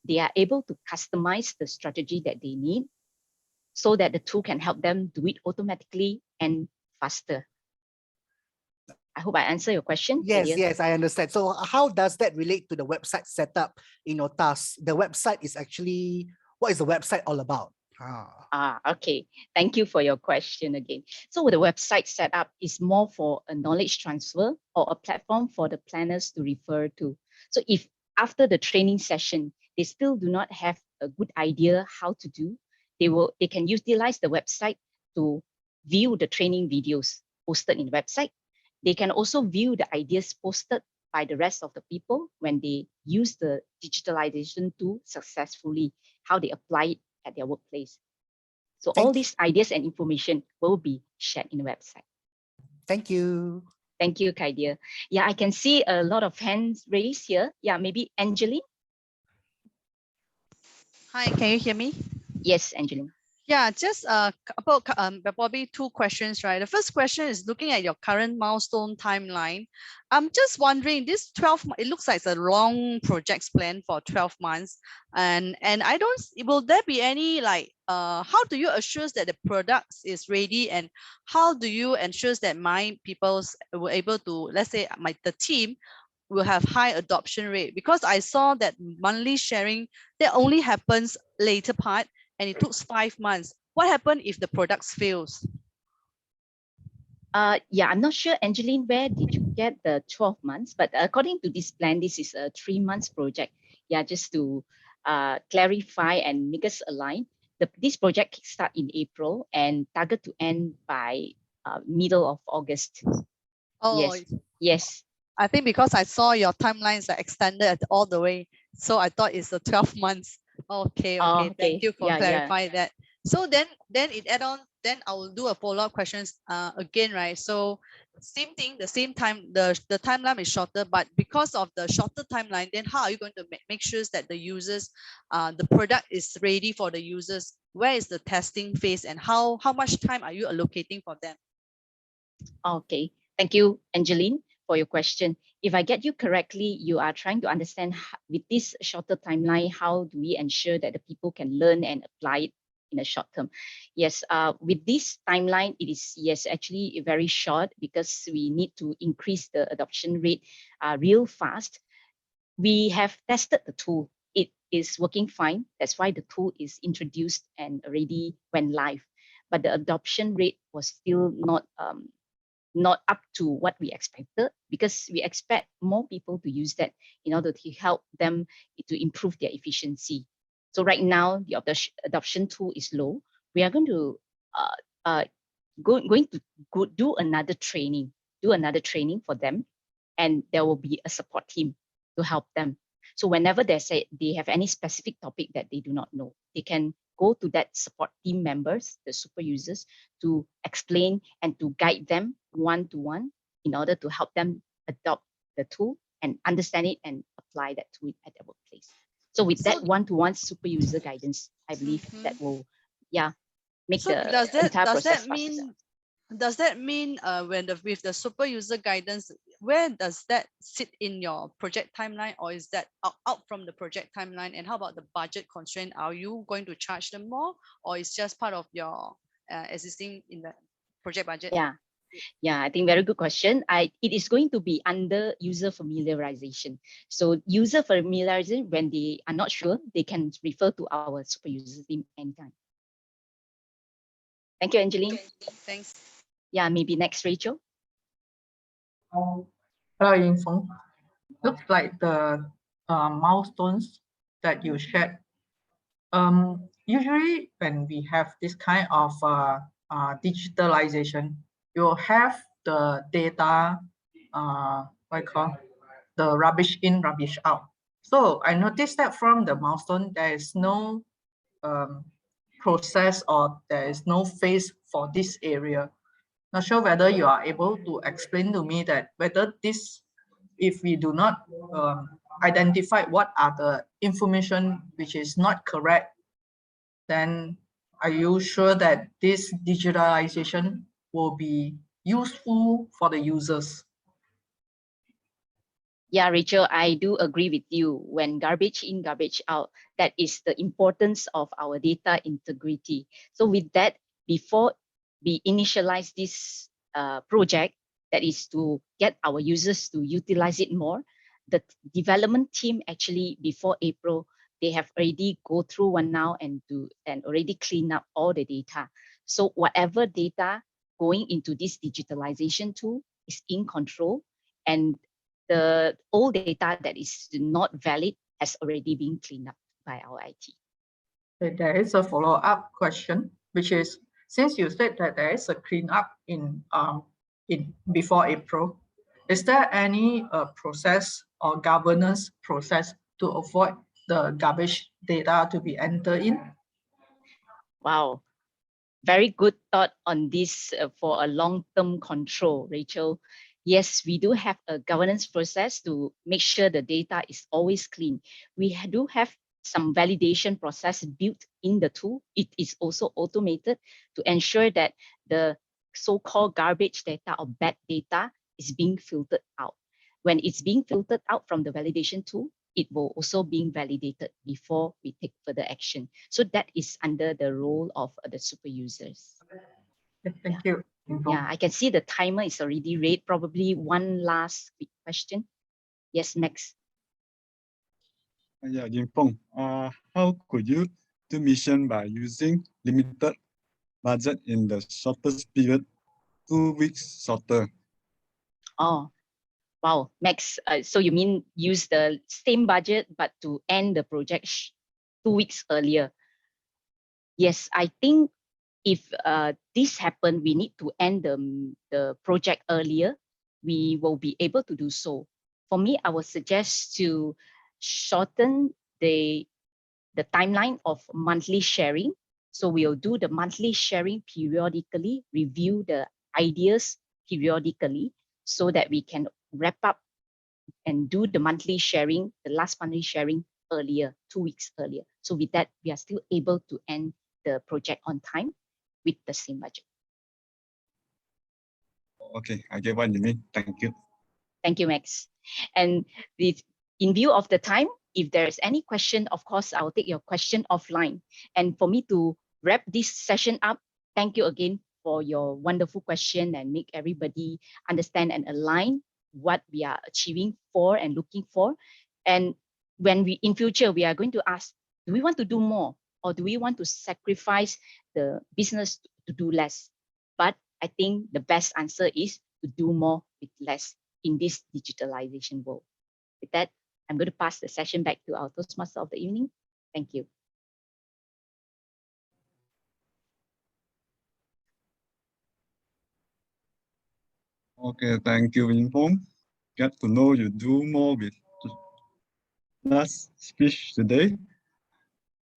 They are able to customize the strategy that they need so that the tool can help them do it automatically and faster. I hope I answer your question. Yes, Kadia. yes, I understand. So how does that relate to the website setup in your task? The website is actually, what is the website all about? Okay. Thank you for your question again. So the website setup is more for a knowledge transfer or a platform for the planners to refer to. So if after the training session, they still do not have a good idea how to do, they can utilize the website to view the training videos posted in the website. They can also view the ideas posted by the rest of the people when they use the digitalization tool successfully, how they apply it at their workplace. So all these ideas and information will be shared in the website. Thank you. Thank you, Kaidia. Yeah, I can see a lot of hands raised here. Yeah, maybe Angeline. Hi, can you hear me? Yes, Angeline. Yeah, just about probably two questions, right? The first question is looking at your current milestone timeline. I'm just wondering, this 12, it looks like it's a long projects plan for 12 months. And I don't, will there be any like, how do you assure that the products is ready, and how do you ensure that my people's were able to, let's say the team will have high adoption rate? Because I saw that monthly sharing, that only happens later part, and it took 5 months. What happened if the products fails? Yeah, I'm not sure, Angeline, where did you get the 12 months? But according to this plan, this is a 3 months project. Yeah, just to clarify and make us align. This project kickstart in April and target to end by middle of August. Oh, yes, yes. I think because I saw your timelines are extended all the way, so I thought it's a 12 months. Okay, okay. Thank you for clarifying that. So then it add on, then I will do a follow-up questions again, right? So same thing, the same time, the timeline is shorter, but because of the shorter timeline, then how are you going to make sure that the users, the product is ready for the users? Where is the testing phase, and how much time are you allocating for them? Okay, thank you, Angeline, for your question. If I get you correctly, you are trying to understand with this shorter timeline, how do we ensure that the people can learn and apply it in a short term? Yes, with this timeline, it is, yes, actually very short because we need to increase the adoption rate real fast. We have tested the tool. It is working fine. That's why the tool is introduced and already went live. But the adoption rate was still not up to what we expected, because we expect more people to use that in order to help them to improve their efficiency. So right now, the adoption tool is low. We are going to do another training for them, and there will be a support team to help them. So whenever they have any specific topic that they do not know, they can go to that support team members, the super users, to explain and to guide them one-to-one in order to help them adopt the tool and understand it and apply that tool at their workplace. So with that one-to-one super user guidance, I believe that will, make So the does entire that process mean faster. does that mean with the super user guidance, where does that sit in your project timeline, or is that out from the project timeline? And how about the budget constraint? Are you going to charge them more, or is just part of your existing in the project budget? Yeah, I think very good question. It is going to be under user familiarization. So user familiarization, when they are not sure, they can refer to our super user team anytime. Thank you, Angeline. Thanks. Yeah, maybe next, Rachel. Hello, Yingfeng. Looks like the milestones that you shared. Usually when we have this kind of digitalization, you'll have the data, what you call, the rubbish in, rubbish out. So I noticed that from the milestone, there is no process, or there is no phase for this area. Not sure whether you are able to explain to me that whether this, if we do not identify what are the information which is not correct, then are you sure that this digitalization will be useful for the users? Yeah, Rachel, I do agree with you. When garbage in, garbage out, that is the importance of our data integrity. So with that, before we initialize this project, that is to get our users to utilize it more. The development team actually before April, they have already go through one now and already clean up all the data. So whatever data going into this digitalization tool is in control, and the old data that is not valid has already been cleaned up by our IT. There is a follow-up question, which is, since you said that there is a cleanup in before April, is there any process or governance process to avoid the garbage data to be entered in? Wow, very good thought on this for a long-term control, Rachel. Yes, we do have a governance process to make sure the data is always clean. We do have some validation process built in the tool. It is also automated to ensure that the so-called garbage data or bad data is being filtered out. When it's being filtered out from the validation tool, it will also being validated before we take further action. So that is under the role of the super users. Thank you. Yeah, I can see the timer is already red. Probably one last quick question. Yes, Max. Yeah, Jinpeng, how could you do mission by using limited budget in the shortest period, 2 weeks shorter? Oh, wow, Max. So you mean use the same budget, but to end the project 2 weeks earlier? Yes, I think if this happened, we need to end the project earlier. We will be able to do so. For me, I would suggest to shorten the timeline of monthly sharing. So we'll do the monthly sharing periodically, review the ideas periodically, so that we can wrap up and do the monthly sharing, the last monthly sharing earlier, 2 weeks earlier. So with that, we are still able to end the project on time with the same budget. Okay, I get what you mean. Thank you. Thank you, Max. And in view of the time, if there is any question, of course, I'll take your question offline. And for me to wrap this session up, thank you again for your wonderful question and make everybody understand and align what we are achieving for and looking for. And when we, in future, we are going to ask, do we want to do more, or do we want to sacrifice the business to do less? But I think the best answer is to do more with less in this digitalization world. With that, I'm going to pass the session back to our Toastmaster of the evening. Thank you. Okay, thank you, Jinpeng. Get to know you do more with last speech today.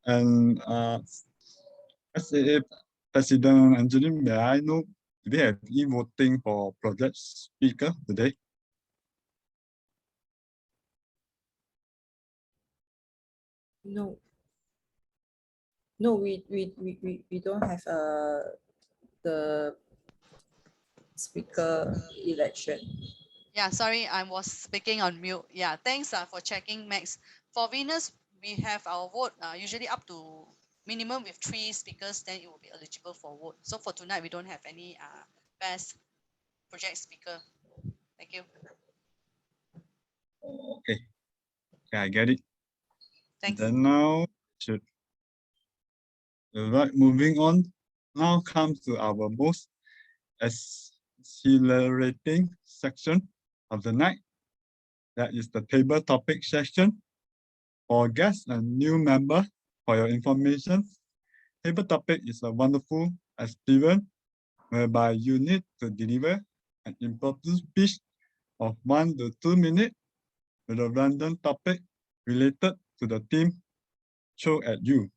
And SAA President Angeline, may I know, do we have e-voting for project speaker today? No. No, we don't have the speaker election. Yeah, sorry, I was speaking on mute. Yeah, thanks for checking, Max. For Venus, we have our vote usually up to minimum with 3 speakers, then it will be eligible for vote. So for tonight, we don't have any best project speaker. Thank you. Okay, I get it. Thanks. Then now, right, moving on. Now comes to our most exhilarating section of the night. That is the table topic section. For guests and new member, for your information, table topic is a wonderful experience whereby you need to deliver an important speech of 1 to 2 minutes with a random topic related to the theme thrown at you.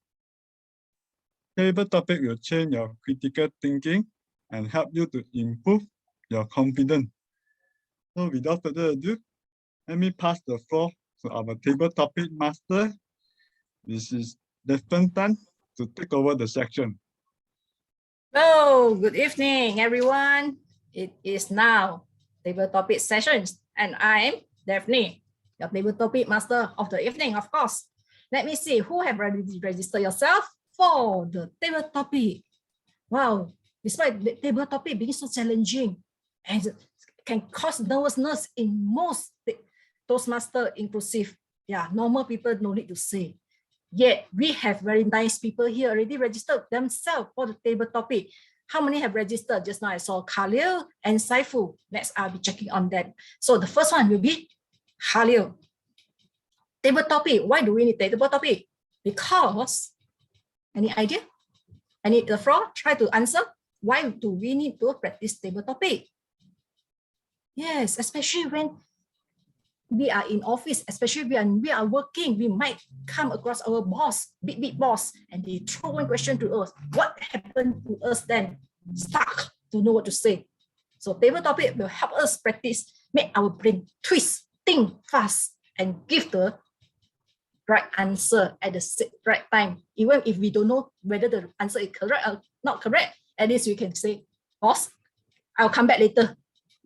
Table topic will change your critical thinking and help you to improve your confidence. So without further ado, let me pass the floor to our table topic master. This is Destin Tan to take over the section. Hello, good evening, everyone. It is now table topic sessions, and I'm Daphne, your table topic master of the evening, of course. Let me see who have already registered yourself for the table topic. Wow, despite the table topic being so challenging, and can cause nervousness in most Toastmaster inclusive. Yeah, normal people no need to say. Yet we have very nice people here already registered themselves for the table topic. How many have registered? Just now I saw Khalil and Saifu. Next, I'll be checking on that. So the first one will be Khalil. Table topic. Why do we need table topic? Because, any idea? I need the floor. Try to answer. Why do we need to practice table topic? Yes, especially when we are in office, especially when we are working, we might come across our boss, big boss, and they throw one question to us. What happened to us then? Stuck to know what to say. So table topic will help us practice, make our brain twist, think fast, and give the right answer at the right time. Even if we don't know whether the answer is correct or not correct, at least we can say, boss, I'll come back later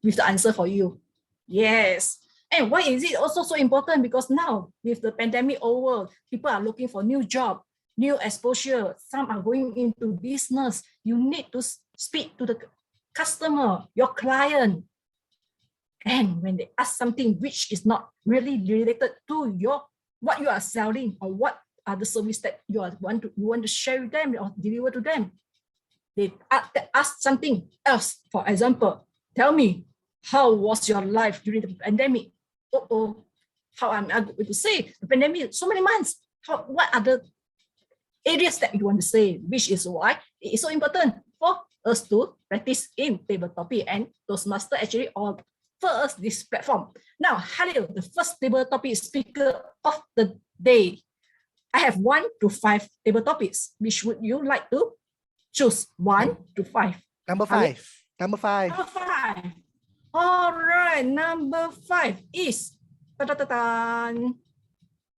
with the answer for you. Yes. And why is it also so important? Because now with the pandemic over, people are looking for new job, new exposure. Some are going into business. You need to speak to the customer, your client. And when they ask something which is not really related to what you are selling or what are the service that you want to share with them or deliver to them, they ask something else. For example, tell me, how was your life during the pandemic? How am I going to say the pandemic? So many months. What are the areas that you want to say? Which is why it is so important for us to practice in table topic, and Toastmasters actually offer us this platform. Now, Halil, the first table topic speaker of the day. I have 1 to 5 table topics. Which would you like to choose? 1 to 5. Number 5. Number 5. Number 5. All right, number 5 is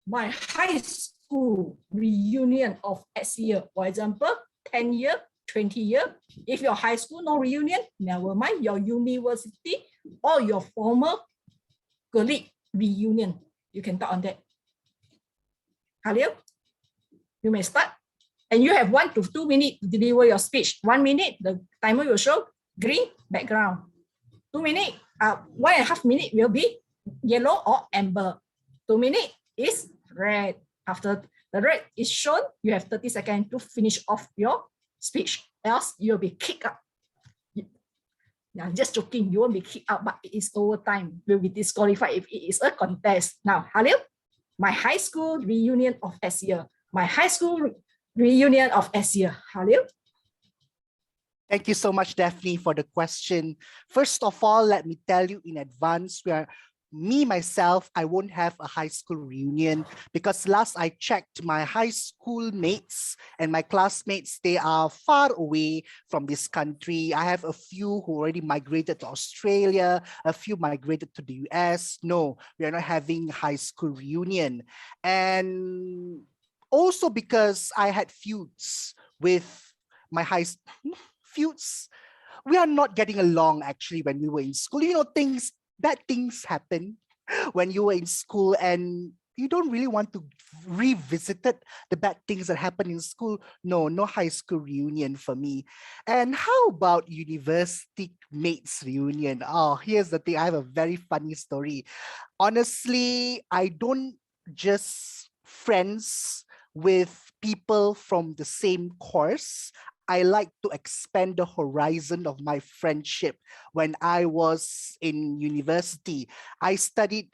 my high school reunion of X year. For example, 10 year, 20 year. If your high school no reunion, never mind, your university or your former colleague reunion. You can talk on that. Khalil, you may start. And you have 1 to 2 minutes to deliver your speech. 1 minute, the timer will show green background. 2 minutes, 1.5 minutes will be yellow or amber. 2 minutes is red. After the red is shown, you have 30 seconds to finish off your speech. Else you'll be kicked out. Yeah, just joking, you won't be kicked out, but it is overtime. You'll be disqualified if it is a contest. Now, Halil, my high school reunion of S year. My high school reunion of S year. Halil? Thank you so much, Daphne, for the question. First of all, let me tell you in advance, myself, I won't have a high school reunion because last I checked, my high school mates and my classmates, they are far away from this country. I have a few who already migrated to Australia, a few migrated to the US. No, we are not having high school reunion. And also because I had feuds with my feuds. We are not getting along actually when we were in school. You know, bad things happen when you were in school and you don't really want to revisit the bad things that happen in school. No high school reunion for me. And how about university mates reunion? Oh, here's the thing. I have a very funny story. Honestly, I don't just friends with people from the same course. I like to expand the horizon of my friendship. When I was in university, I studied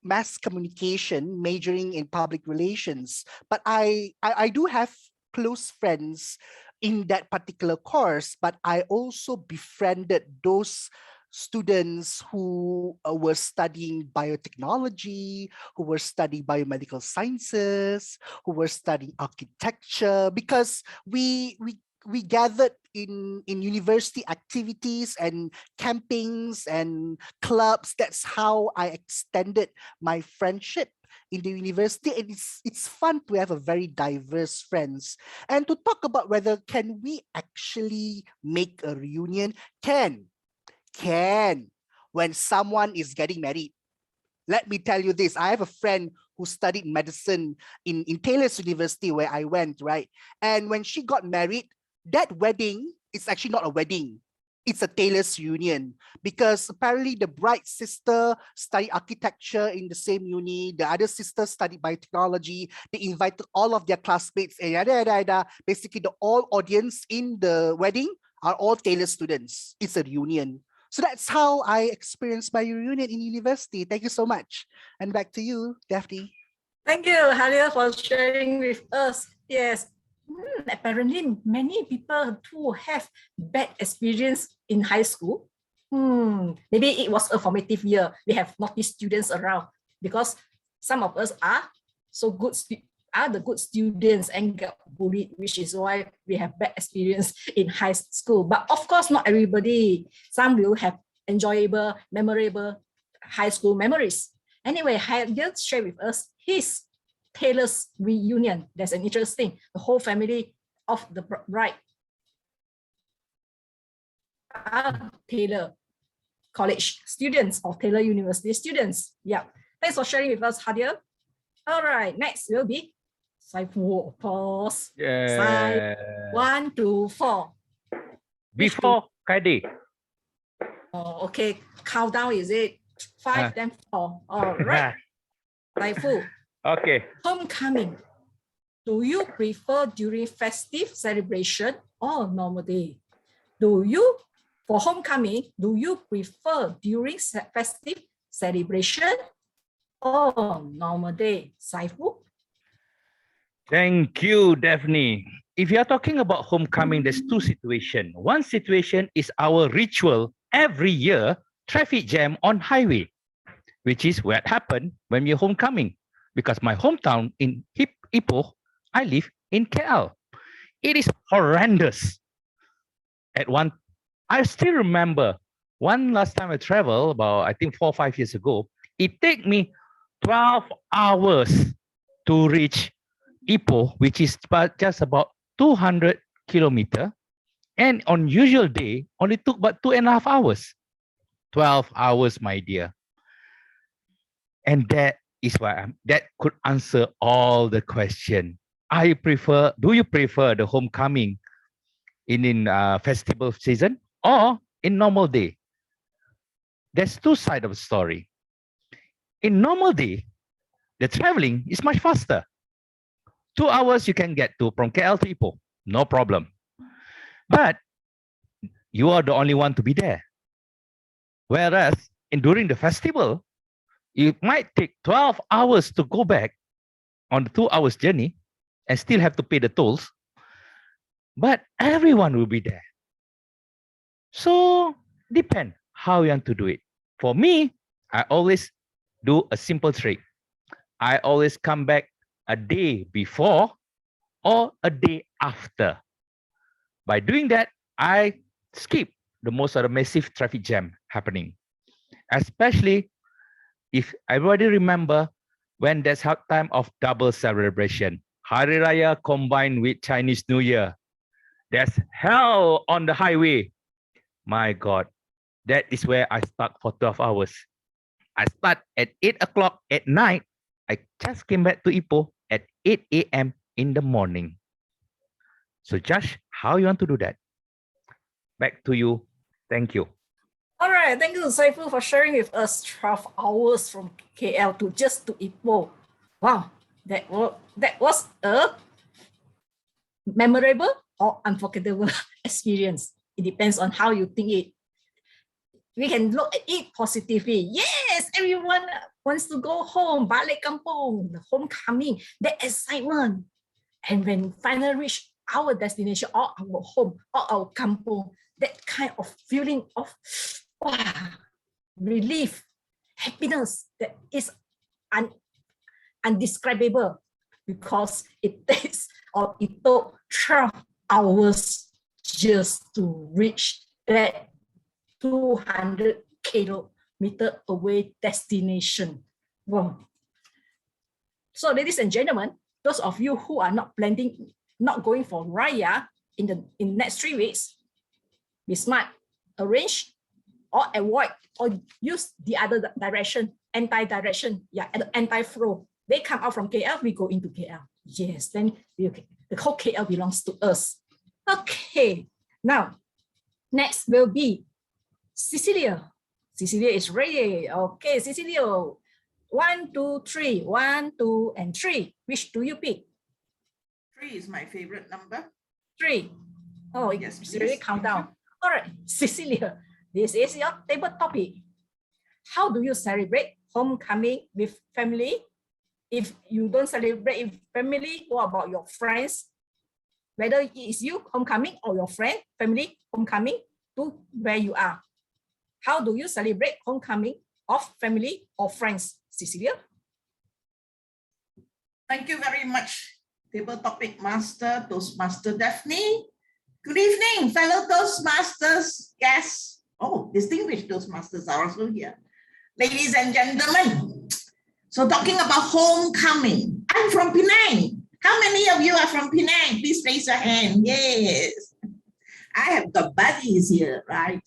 mass communication, majoring in public relations, but I do have close friends in that particular course, but I also befriended those students who were studying biotechnology, who were studying biomedical sciences, who were studying architecture, because we gathered in university activities and campings and clubs. That's how I extended my friendship in the university. And it's fun to have a very diverse friends. And to talk about whether can we actually make a reunion? Can. When someone is getting married. Let me tell you this. I have a friend who studied medicine in Taylor's University where I went, right? And when she got married, that wedding is actually not a wedding. it's a tailors union, because apparently the bride sister studied architecture in the same uni, the other sister studied biotechnology. They invited all of their classmates and basically the all audience in the wedding are all tailor students. It's a union. So that's how I experienced my reunion in university. Thank you so much. And back to you, Daphne. Thank you, Halia, for sharing with us. Yes, apparently many people too have bad experience in high school. Maybe it was a formative year. We have naughty students around because some of us are so good, are the good students and get bullied, which is why we have bad experience in high school. But of course, not everybody. Some will have enjoyable, memorable high school memories. Anyway, Halia shared with us his tailor's reunion. That's an interesting. The whole family of the bride are Taylor College students or Taylor University students. Yeah. Thanks for sharing with us, Hadia. All right. Next will be Saifu. Pause. Yeah. 1, 2, 4. Before Kadi. Oh, okay. Countdown is it? 5, then 4. All right. Saifu. Okay. Homecoming. Do you prefer during festive celebration or normal day? For homecoming, do you prefer during festive celebration or normal day? Saifu? Thank you, Daphne. If you are talking about homecoming, there's two situations. One situation is our ritual every year, traffic jam on highway, which is what happened when we're homecoming. Because my hometown in Ipoh, I live in KL. It is horrendous. I still remember one last time I traveled, about I think 4 or 5 years ago, it took me 12 hours to reach Ipoh, which is just about 200 kilometers. And on usual day, only took about 2.5 hours. 12 hours, my dear. And that is why that could answer all the question. Do you prefer the homecoming in festival season or in normal day? There's two sides of the story. In normal day, the traveling is much faster. 2 hours you can get to from KL to Ipoh, no problem. But you are the only one to be there. Whereas during the festival, it might take 12 hours to go back on the 2 hours journey and still have to pay the tolls, but everyone will be there. So depend how you want to do it. For me, I always do a simple trick. I always come back a day before or a day after. By doing that, I skip the most of the massive traffic jam happening. Especially if everybody remember when there's hard time of double celebration, Hari Raya combined with Chinese New Year. There's hell on the highway. My God, that is where I stuck for 12 hours. I start at 8 o'clock at night. I just came back to Ipoh at 8 a.m. in the morning. So Josh, how you want to do that? Back to you. Thank you. All right, thank you, Saifu, for sharing with us 12 hours from KL to Ipoh. Wow, that was a memorable or unforgettable experience. It depends on how you think it. We can look at it positively. Yes, everyone wants to go home, balik kampung, the homecoming, the excitement. And when finally reach our destination or our home or our kampung, that kind of feeling of relief, happiness that is undescribable, because it takes or it took 12 hours just to reach that 200 kilometer away destination. Wow. So ladies and gentlemen, those of you who are not going for Raya in next 3 weeks, be smart, arrange or avoid or use the other direction, anti-direction, anti-flow. They come out from KL, we go into KL. Yes, then the whole KL belongs to us. Okay, now Next will be Cecilia. Cecilia is ready. Okay, Cecilia. 1, 2, 3. 1, 2, and 3. Which do you pick? 3 is my favorite number. 3. Oh, yes, it's really countdown. All right, Cecilia, this is your table topic. How do you celebrate homecoming with family? If you don't celebrate with family, what about your friends? Whether it is you homecoming or your friend, family homecoming to where you are. How do you celebrate homecoming of family or friends, Cecilia? Thank you very much, Table Topic Master, Toastmaster Daphne. Good evening, fellow Toastmasters guests. Oh, distinguished Toastmasters are also here. Ladies and gentlemen, so talking about homecoming, I'm from Penang. How many of you are from Penang? Please raise your hand. Yes. I have got buddies here, right?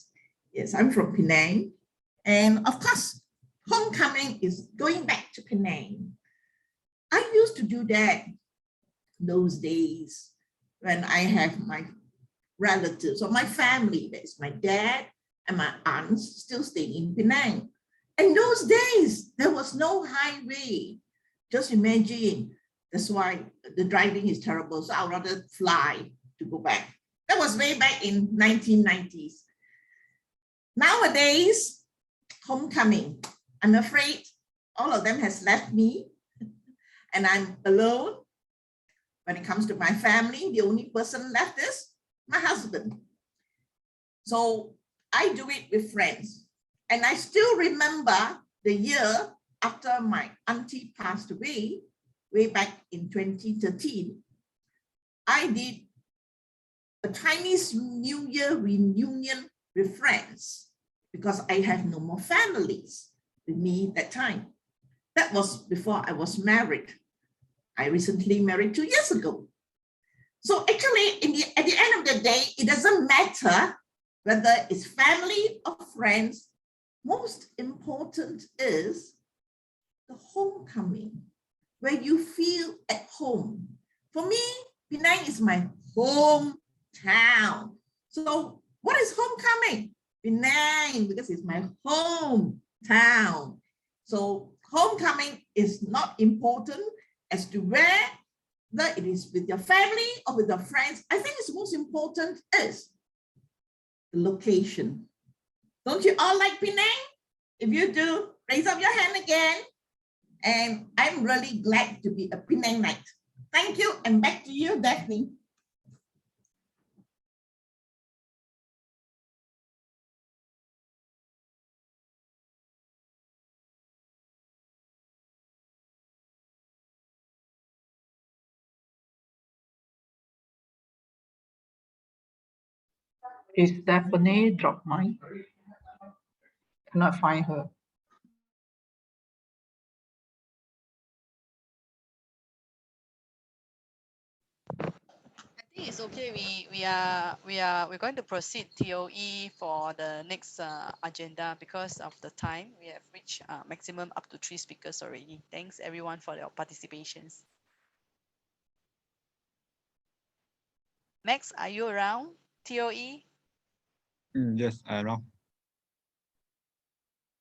Yes, I'm from Penang. And of course, homecoming is going back to Penang. I used to do that those days when I have my relatives or my family, that is my dad and my aunts still staying in Penang. And those days, there was no highway. Just imagine, that's why the driving is terrible. So I'd rather fly to go back. That was way back in 1990s. Nowadays, homecoming, I'm afraid all of them has left me and I'm alone. When it comes to my family, the only person left is my husband. So I do it with friends. And I still remember the year after my auntie passed away, way back in 2013, I did a Chinese New Year reunion with friends because I have no more families with me at that time. That was before I was married. I recently married 2 years ago. So actually, at the end of the day, it doesn't matter whether it's family or friends. Most important is the homecoming, where you feel at home. For me, Penang is my hometown. So what is homecoming? Penang, because it's my hometown. So homecoming is not important as to whether it is with your family or with your friends. I think it's most important is the location. Don't you all like Penang? If you do, raise up your hand again. And I'm really glad to be a Penangite. Thank you, and back to you, Daphne. Is Stephanie drop mine? Cannot find her. I think it's okay. We're going to proceed TOE for the next agenda because of the time. We have reached maximum up to 3 speakers already. Thanks everyone for your participations. Max, are you around? TOE? Yes, I'm around.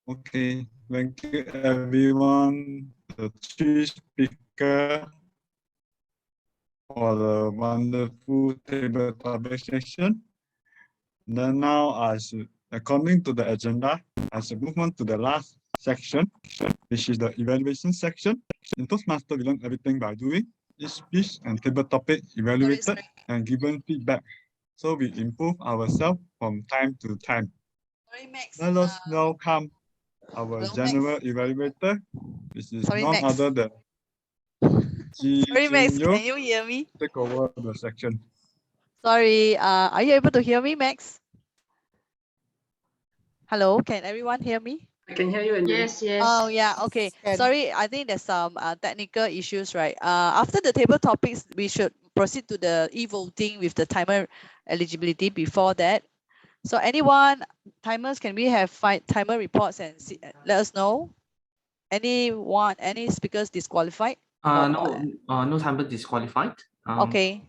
Okay, thank you everyone, the 3 speakers for the wonderful table topic session. Then now, according to the agenda, I should move on to the last section, which is the evaluation section. In Toastmaster, we learn everything by doing. Each speech and table topic evaluated and given feedback. So we improve ourselves from time to time. Let us welcome our general evaluator, which is none other than Sorry, Max, can you hear me? Take over the section. Sorry, are you able to hear me, Max? Hello, can everyone hear me? I can hear you. Yes, yes. Oh yeah, okay. Sorry, I think there's some technical issues, right? After the table topics, we should proceed to the e-voting with the timer eligibility before that. So anyone, timers, can we have timer reports and let us know? Any speakers disqualified? No timer disqualified. Okay.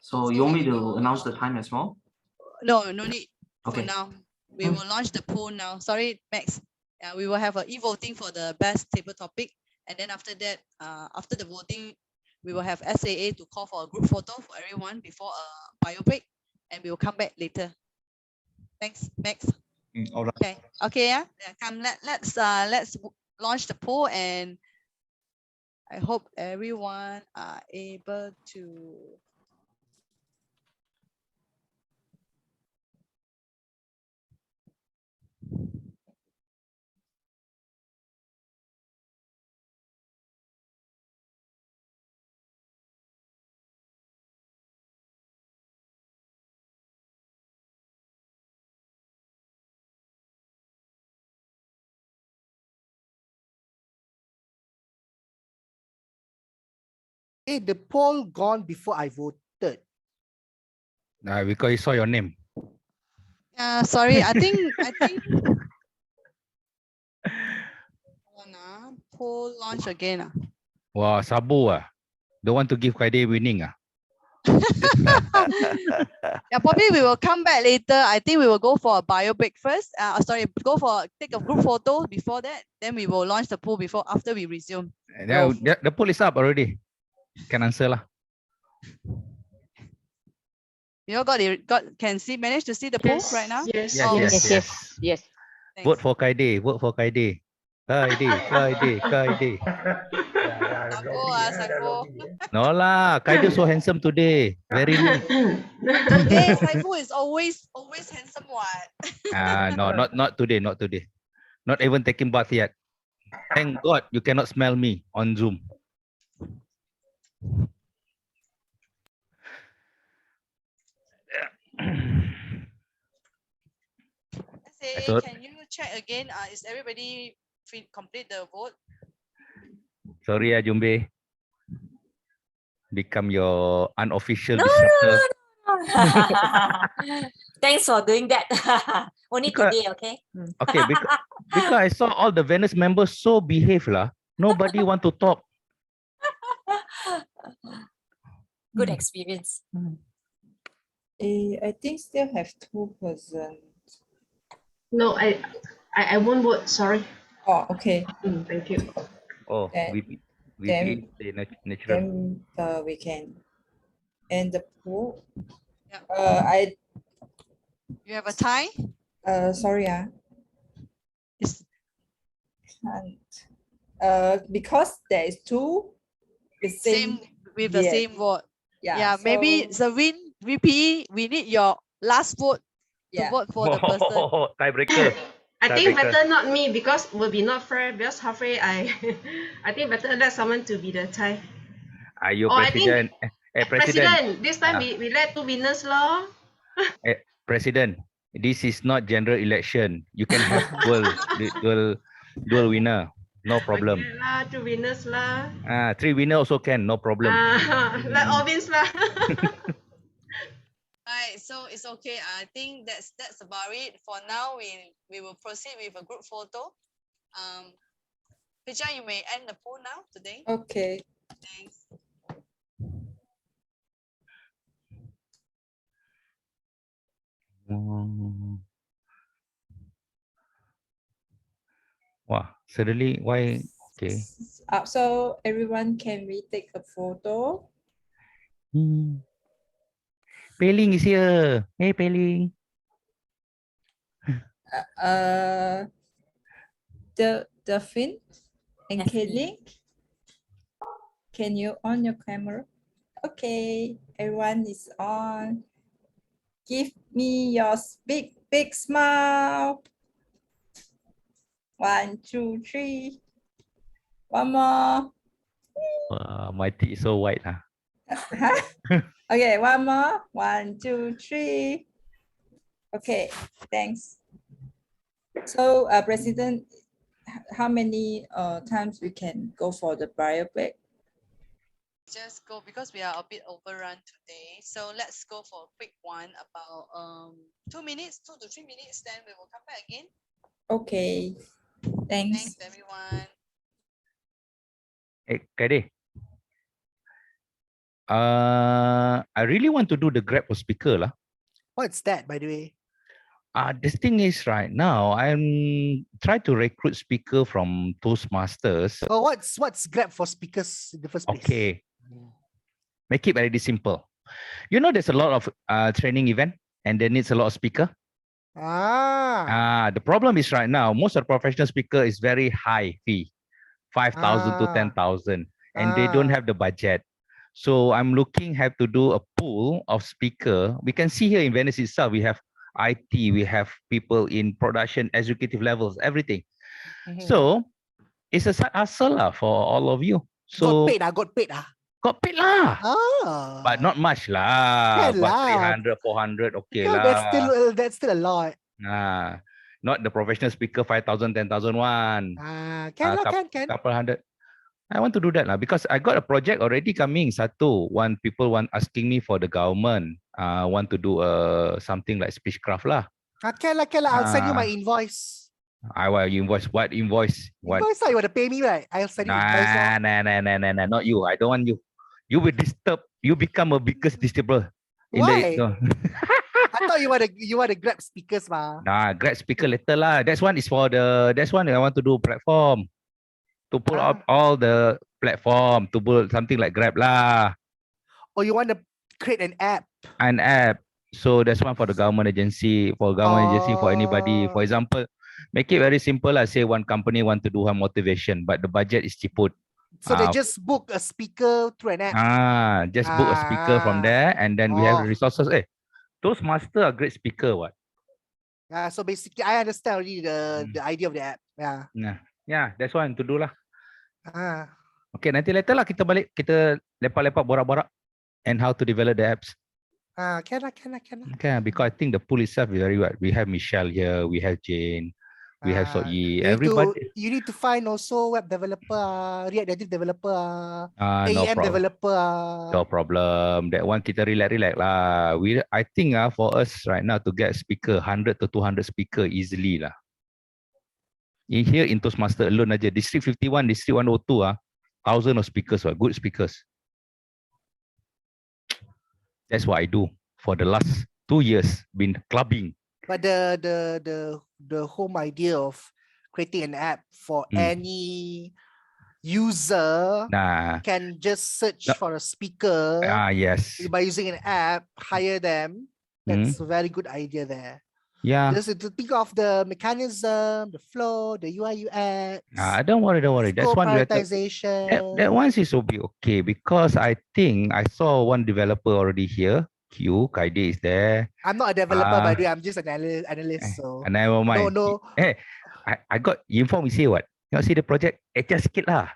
So you want me to announce the time as well? No need. for now. We will launch the poll now. Sorry, Max. We will have an e-voting for the best table topic. And then after that, after the voting, we will have SAA to call for a group photo for everyone before a bio break. And we will come back later. Thanks, Max. All right. Okay. Okay. Yeah. Come. Let's launch the poll, and I hope everyone are able to. Hey, the poll gone before I voted. Because he saw your name. Sorry. I think. Poll launch again. Wah, sabu ah. Don't want to give Friday winning ah. Yeah, probably we will come back later. I think we will go for a bio break first. Sorry, take a group photo before that. Then we will launch the poll after we resume. Now the poll is up already. Can answer lah. You all manage to see the poll right now? Yes. Yes. Vote for Kaide. Vote for Kaide. Kaide. No lah, Kaide so handsome today. Very neat. Today, Saifu is always handsome. What? No, not today. Not even taking bath yet. Thank God you cannot smell me on Zoom. Say, can you check again? Is everybody complete the vote? Sorry, Jumbe. Become your unofficial disruptor. Thanks for doing that. Only today, okay? Okay, because I saw all the Venice members so behave lah. Nobody want to talk. Good experience. I think still have 2%. No, I won't vote. Sorry. Oh, okay. Thank you. Oh, we the natural. Then we can end the poll. Yeah. You have a tie? Sorry. Because there is two the same with the same vote. Yeah. So, maybe the VP, we need your last vote to vote for the person. Tiebreaker. I think better not me because will be not fair. Because halfway I think better let someone to be the tie. Are you president? President. This time we let two winners law. President, this is not general election. You can have dual winner. No problem. Okay lah, two winners lah. 3 winner also can, no problem. Let all wins lah. Right, so it's okay. I think that's about it. For now, we will proceed with a group photo. Picha, you may end the poll now today. Okay. Thanks. Wow, suddenly why? Okay. So everyone, can we take a photo? Pei-Ling is here. Hey, Pei-Ling. Delphine and Kaylin, can you on your camera? Okay, everyone is on. Give me your big smile. 1, 2, 3. One more. My teeth is so white. Okay, one more. 1, 2, 3. Okay, thanks. So, President, how many times we can go for the bio break? Just go because we are a bit overrun today. So let's go for a quick one about 2 minutes, 2 to 3 minutes. Then we will come back again. Okay, thanks. Thanks, everyone. Hey, Kaide. I really want to do the Grab for speaker lah. What's that, by the way? This thing is right now, I'm trying to recruit speaker from Toastmasters. Oh, what's Grab for speakers in the first place? Okay. Make it very simple. You know, there's a lot of training event and there needs a lot of speaker. The problem is right now, most of the professional speaker is very high fee, 5,000 to 10,000, and they don't have the budget. So I'm looking have to do a pool of speaker. We can see here in Venice itself, we have IT, we have people in production, executive levels, everything. So it's a side hustle for all of you. So Got paid. Got paid lah. But not much lah. Can But lah. 300, 400, okay Yeah, lah. that's still a lot. Not the professional speaker 5,000, 10,000 one. Can. Couple hundred. I want to do that lah because I got a project already coming. People asking me for the government. Want to do something like spacecraft lah. Can lah. I'll send you my invoice. I will invoice. What invoice? What? Invoice, you want to pay me, right? I'll send you invoice. Nah, not you. I don't want you. You will disturb. You become a biggest disturber. Why? I thought you want to grab speakers, ma. Grab speaker later lah. That's one I want to do platform. To pull up all the platform to build something like Grab lah. Or you want to create an app? An app. So that's one for the government agency, for anybody. For example, make it very simple. Say one company want to do a motivation, but the budget is cheap. So they just book a speaker through an app. Just book a speaker from there, and then we have the resources. Toastmasters are great speaker, what? So basically, I understand already the idea of the app. Yeah, that's one to do lah. Okay, nanti later lah kita balik, kita lepak-lepak borak-borak and how to develop the apps. Can. Okay, because I think the pool itself is very good. We have Michelle here, we have Jane, we have Soyi, everybody. You need to find also web developer, React Native developer, No AEM problem. developer. No problem. That one kita relax lah. I think for us right now to get speaker 100 to 200 speaker easily lah. Here in Toastmaster alone aja, District 51, District 102 1,000 of speakers, good speakers. That's what I do for the last 2 years, been clubbing. But the whole idea of creating an app for any user can just search for a speaker. Yes. By using an app, hire them. That's a very good idea there. Yeah. Just to think of the mechanism, the flow, the UI UX. Don't worry. That's one prioritization. That one is will be okay because I think I saw one developer already here. Kaide is there. I'm not a developer, by the way. I'm just an analyst. So never mind. No. Hey, I got informed. We say what? You see the project? Adjust sikit lah.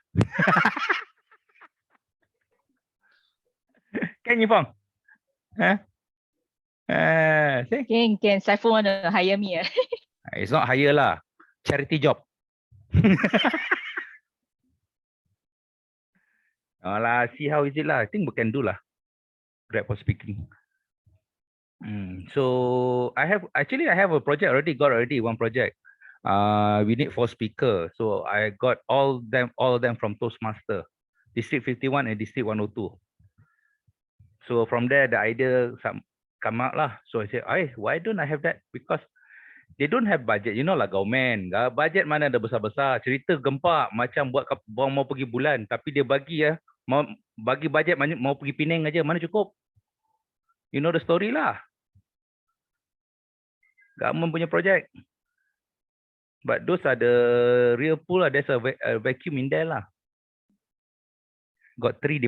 Can you inform? Can Saiful want to hire me? It's not hire lah, charity job. See how is it lah. I think we can do lah. Grab for speaking. So I have a project already. Got one project. We need 4 speakers. So I got all of them from Toastmaster, District 51 and District 102. So from there the idea come out lah. So I said, why don't I have that? Because they don't have budget. You know lah, government. Budget mana ada besar-besar. Cerita gempak macam mau pergi bulan. Tapi dia bagi mau bagi budget mau pergi Penang aja. Mana cukup? You know the story lah. Government punya project. But those are the real pool lah. There's a vacuum in there lah. Got 3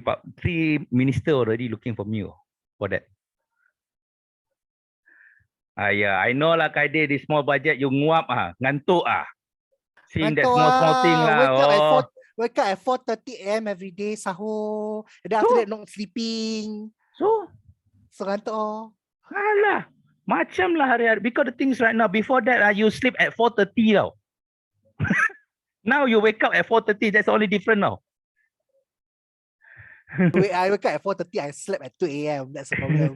minister already looking for me for that. Yeah, I know lah, Kaide, this small budget you nguap ngantuk seeing that small thing lah. Wake up at 4:30 AM every day, sahur. And then after that not sleeping. So ngantuk. Alah, macam lah hari-hari. Because the things right now, before that you sleep at 4:30 tau. Now you wake up at 4:30, that's only different now. I wake up at 4:30, I slept at 2 AM. That's the problem.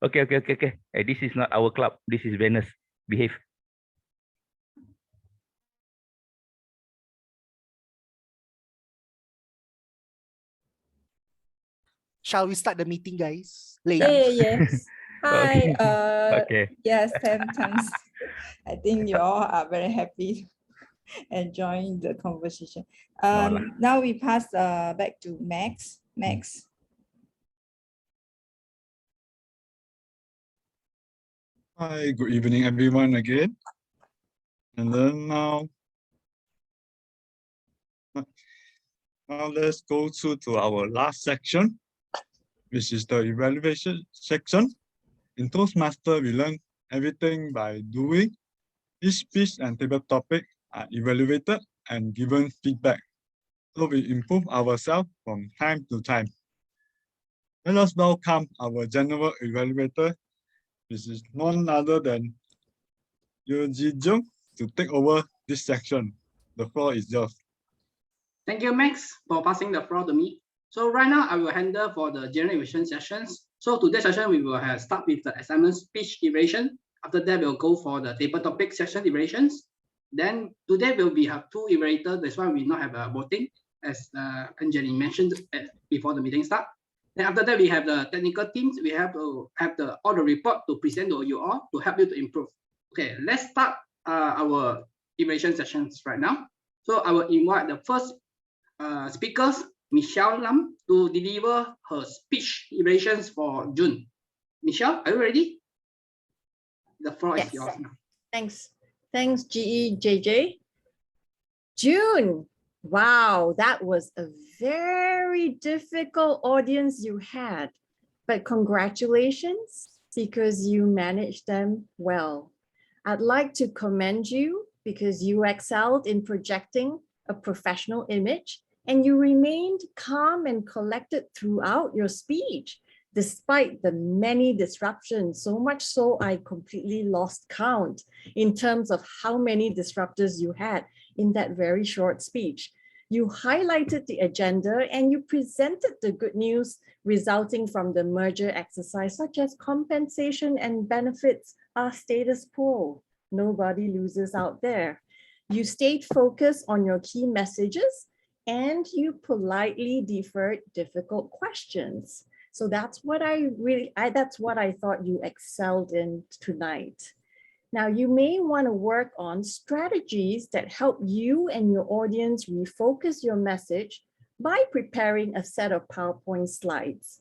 Okay. Hey, this is not our club. This is Venice. Behave. Shall we start the meeting, guys? Yes. Hi. Okay. Yes, 10 times. I think you all are very happy enjoying the conversation. No lah. Now we pass back to Max. Max. Hi, good evening, everyone again. And then now let's go to our last section, which is the evaluation section. In Toastmaster, we learn everything by doing. Each speech and table topic are evaluated and given feedback. So we improve ourselves from time to time. Let us welcome our general evaluator, which is none other than Yoo Ji Jung, to take over this section. The floor is yours. Thank you, Max, for passing the floor to me. So right now, I will handle for the general evaluation sessions. So today's session, we will start with the assignment speech evaluation. After that, we'll go for the table topic section evaluations. Then today, we have 2 evaluators. That's why we not have a voting, as Anjali mentioned before the meeting start. Then after that, we have the technical teams. We have to have all the report to present to you all to help you to improve. Okay, let's start our evaluation sessions right now. So I will invite the first speakers, Michelle Lam, to deliver her speech evaluations for June. Michelle, are you ready? The floor is yours now. Thanks. Thanks, GEJJ. June. Wow, that was a very difficult audience you had, but congratulations because you managed them well. I'd like to commend you because you excelled in projecting a professional image and you remained calm and collected throughout your speech, despite the many disruptions, so much so I completely lost count in terms of how many disruptors you had in that very short speech. You highlighted the agenda and you presented the good news resulting from the merger exercise, such as compensation and benefits are status quo. Nobody loses out there. You stayed focused on your key messages and you politely deferred difficult questions. So that's what that's what I thought you excelled in tonight. Now, you may want to work on strategies that help you and your audience refocus your message by preparing a set of PowerPoint slides.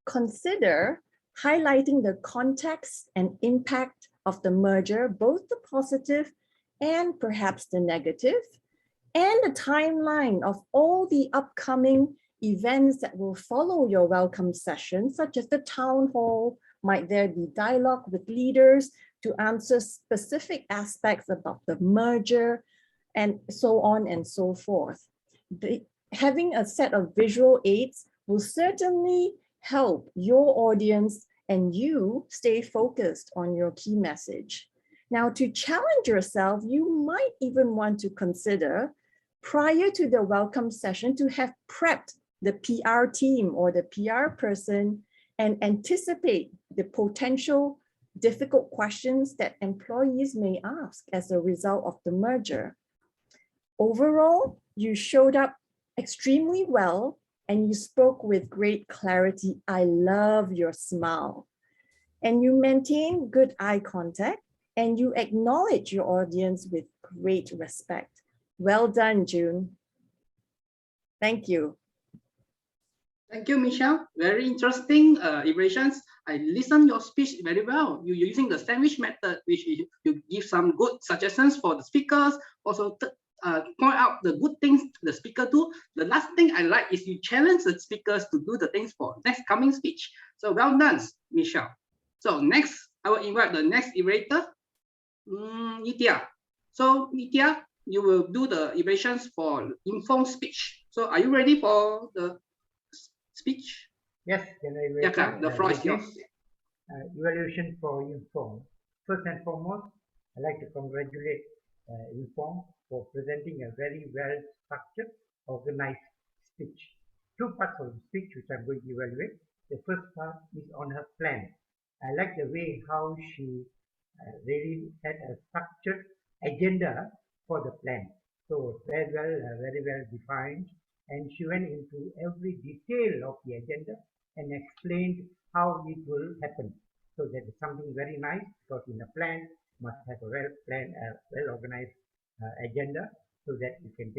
Consider highlighting the context and impact of the merger, both the positive and perhaps the negative, and the timeline of all the upcoming events that will follow your welcome session, such as the town hall. Might there be dialogue with leaders to answer specific aspects about the merger, and so on and so forth. Having a set of visual aids will certainly help your audience and you stay focused on your key message. Now, to challenge yourself, you might even want to consider, prior to the welcome session, to have prepped the PR team or the PR person and anticipate the potential difficult questions that employees may ask as a result of the merger. Overall, you showed up extremely well and you spoke with great clarity. I love your smile. And you maintain good eye contact and you acknowledge your audience with great respect. Well done, June. Thank you. Thank you, Michelle. Very interesting evaluations. I listened your speech very well. You're using the sandwich method, which you give some good suggestions for the speakers. Also, point out the good things the speaker do. The last thing I like is you challenge the speakers to do the things for next coming speech. So well done, Michelle. So next, I will invite the next evaluator, Nitya. So Nitya, you will do the evaluations for informed speech. So are you ready for the speech? Yes, Yeah, the floor is yours. Evaluation for Inform. First and foremost, I'd like to congratulate Inform for presenting a very well-structured, organized speech. 2 parts of the speech which I'm going to evaluate. The first part is on her plan. I like the way how she really had a structured agenda for the plan. So very well defined, and she went into every detail of the agenda and explained how it will happen. So that is something very nice, because in a plan must have a well-planned, well-organized agenda, so that we can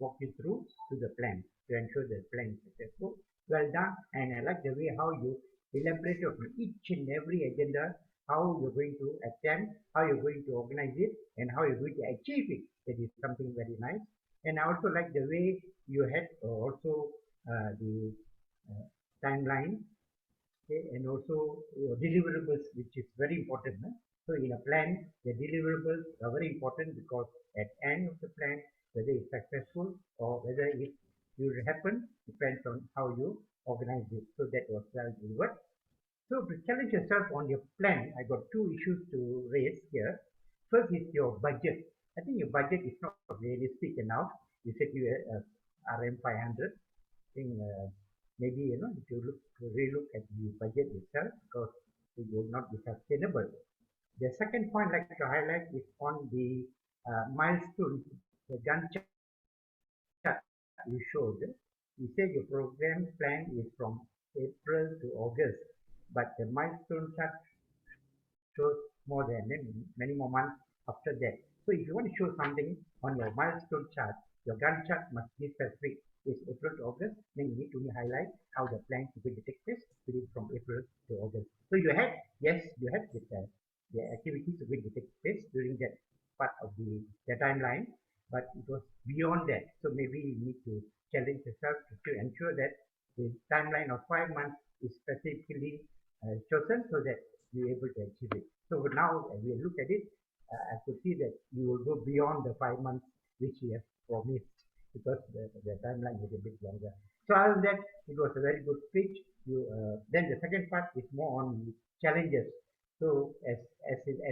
walk you through to the plan to ensure the plan is successful. Well done, and I like the way how you elaborate on each and every agenda, how you're going to attempt, how you're going to organize it, and how you're going to achieve it. That is something very nice. And I also like the way you had also the timeline, okay, and also your deliverables, which is very important. So in a plan, the deliverables are very important, because at the end of the plan, whether it's successful or whether it will happen depends on how you organize it. So that was well delivered. So to challenge yourself on your plan, I got two issues to raise here. First is your budget. I think your budget is not realistic enough. You said you RM 500. I think maybe, if you relook at the budget itself, because it will not be sustainable. The second point I'd like to highlight is on the milestone, the Gantt chart you showed. You said your program plan is from April to August, but the milestone chart shows more than many more months after that. So if you want to show something on your milestone chart, your Gantt chart must be specific. It's April to August, then you need to highlight how the plan is going to take place from April to August. So you had, yes, you had the activities are going to take place during that part of the timeline, but it was beyond that. So maybe you need to challenge yourself to ensure that the timeline of 5 months is specifically chosen, so that you're able to achieve it. So now, as we look at it, I could see that you will go beyond the 5 months which you have promised, because the timeline is a bit longer. So other than that, it was a very good speech. Then the second part is more on the challenges. So as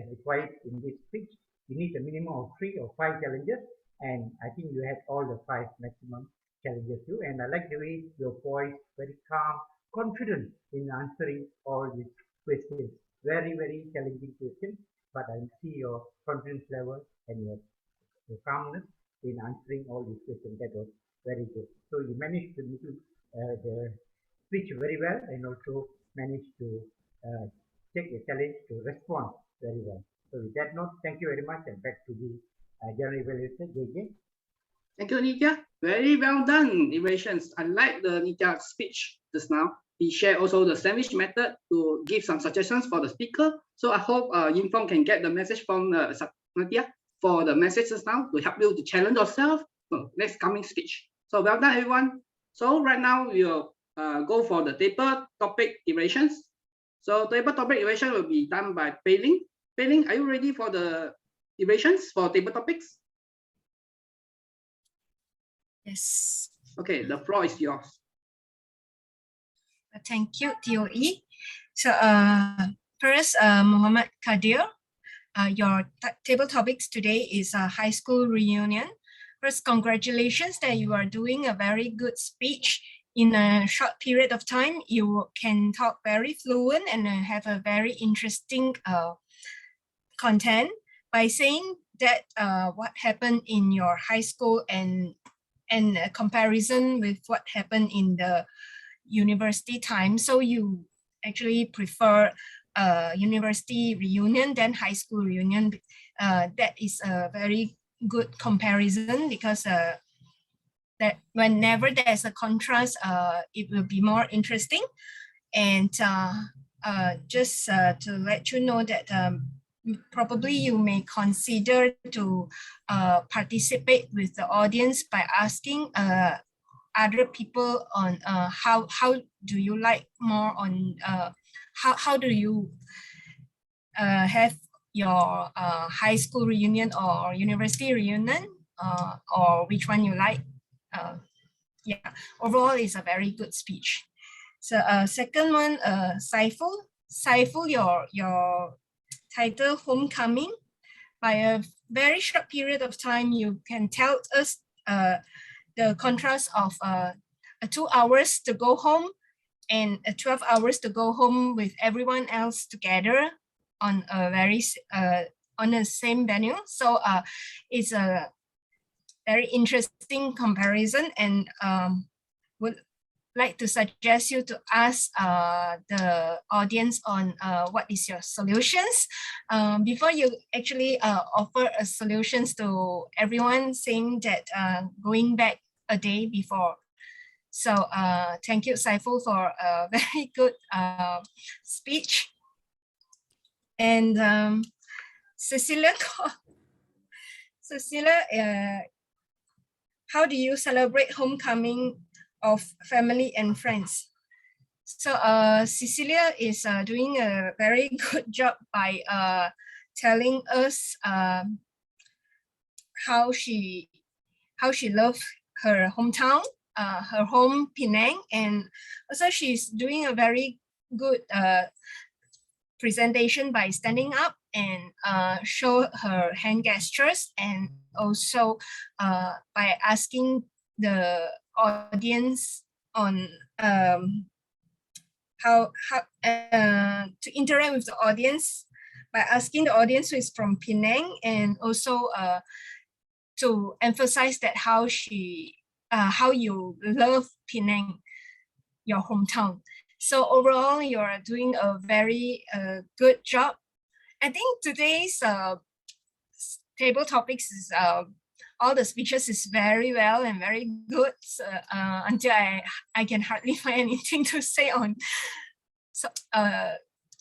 required in this speech, you need a minimum of 3 or 5 challenges, and I think you had all the 5 maximum challenges too. And I like the way your voice, very calm, confident in answering all these questions. Very, very challenging questions, but I see your confidence level and your calmness in answering all these questions. That was very good. So you managed to do the speech very well, and also managed to take a challenge to respond very well. So with that note, thank you very much, and back to the General Evaluator, JJ. Thank you, Nitya. Very well done, evaluations. I like the Nitya speech just now. He shared also the sandwich method to give some suggestions for the speaker. So I hope Yinfeng can get the message from Nitya for the messages now to help you to challenge yourself for next coming speech. So well done, everyone. So right now we'll go for the table topic evaluations. So table topic evaluation will be done by Pei Ling. Pei Ling, are you ready for the evaluations for table topics? Yes. Okay, the floor is yours. Thank you, TOE. So first, Muhammad Kadir, your table topics today is a high school reunion. First, congratulations that you are doing a very good speech. In a short period of time, you can talk very fluent and have a very interesting content by saying that what happened in your high school and a comparison with what happened in the university time. So you actually prefer university reunion than high school reunion. That is a very good comparison, because that whenever there's a contrast, it will be more interesting. And just to let you know that probably you may consider to participate with the audience by asking other people on how do you like more on how do you have your high school reunion or university reunion, or which one you like. Yeah, overall it's a very good speech. So second one, Saiful, your title Homecoming. By a very short period of time, you can tell us the contrast of 2 hours to go home and 12 hours to go home with everyone else together on a very on the same venue. So it's a very interesting comparison, and would like to suggest you to ask the audience on what is your solutions before you actually offer a solutions to everyone, saying that going back a day before. So thank you, Saiful, for a very good speech. And Cecilia, how do you celebrate homecoming of family and friends? So Cecilia is doing a very good job by telling us how she loves her hometown, her home Penang, and also she's doing a very good presentation by standing up and show her hand gestures, and also by asking the audience on how to interact with the audience by asking the audience who is from Penang, and also to emphasize that how you love Penang, your hometown. So overall, you're doing a very good job. I think today's table topics is all the speeches is very well and very good, until I can hardly find anything to say on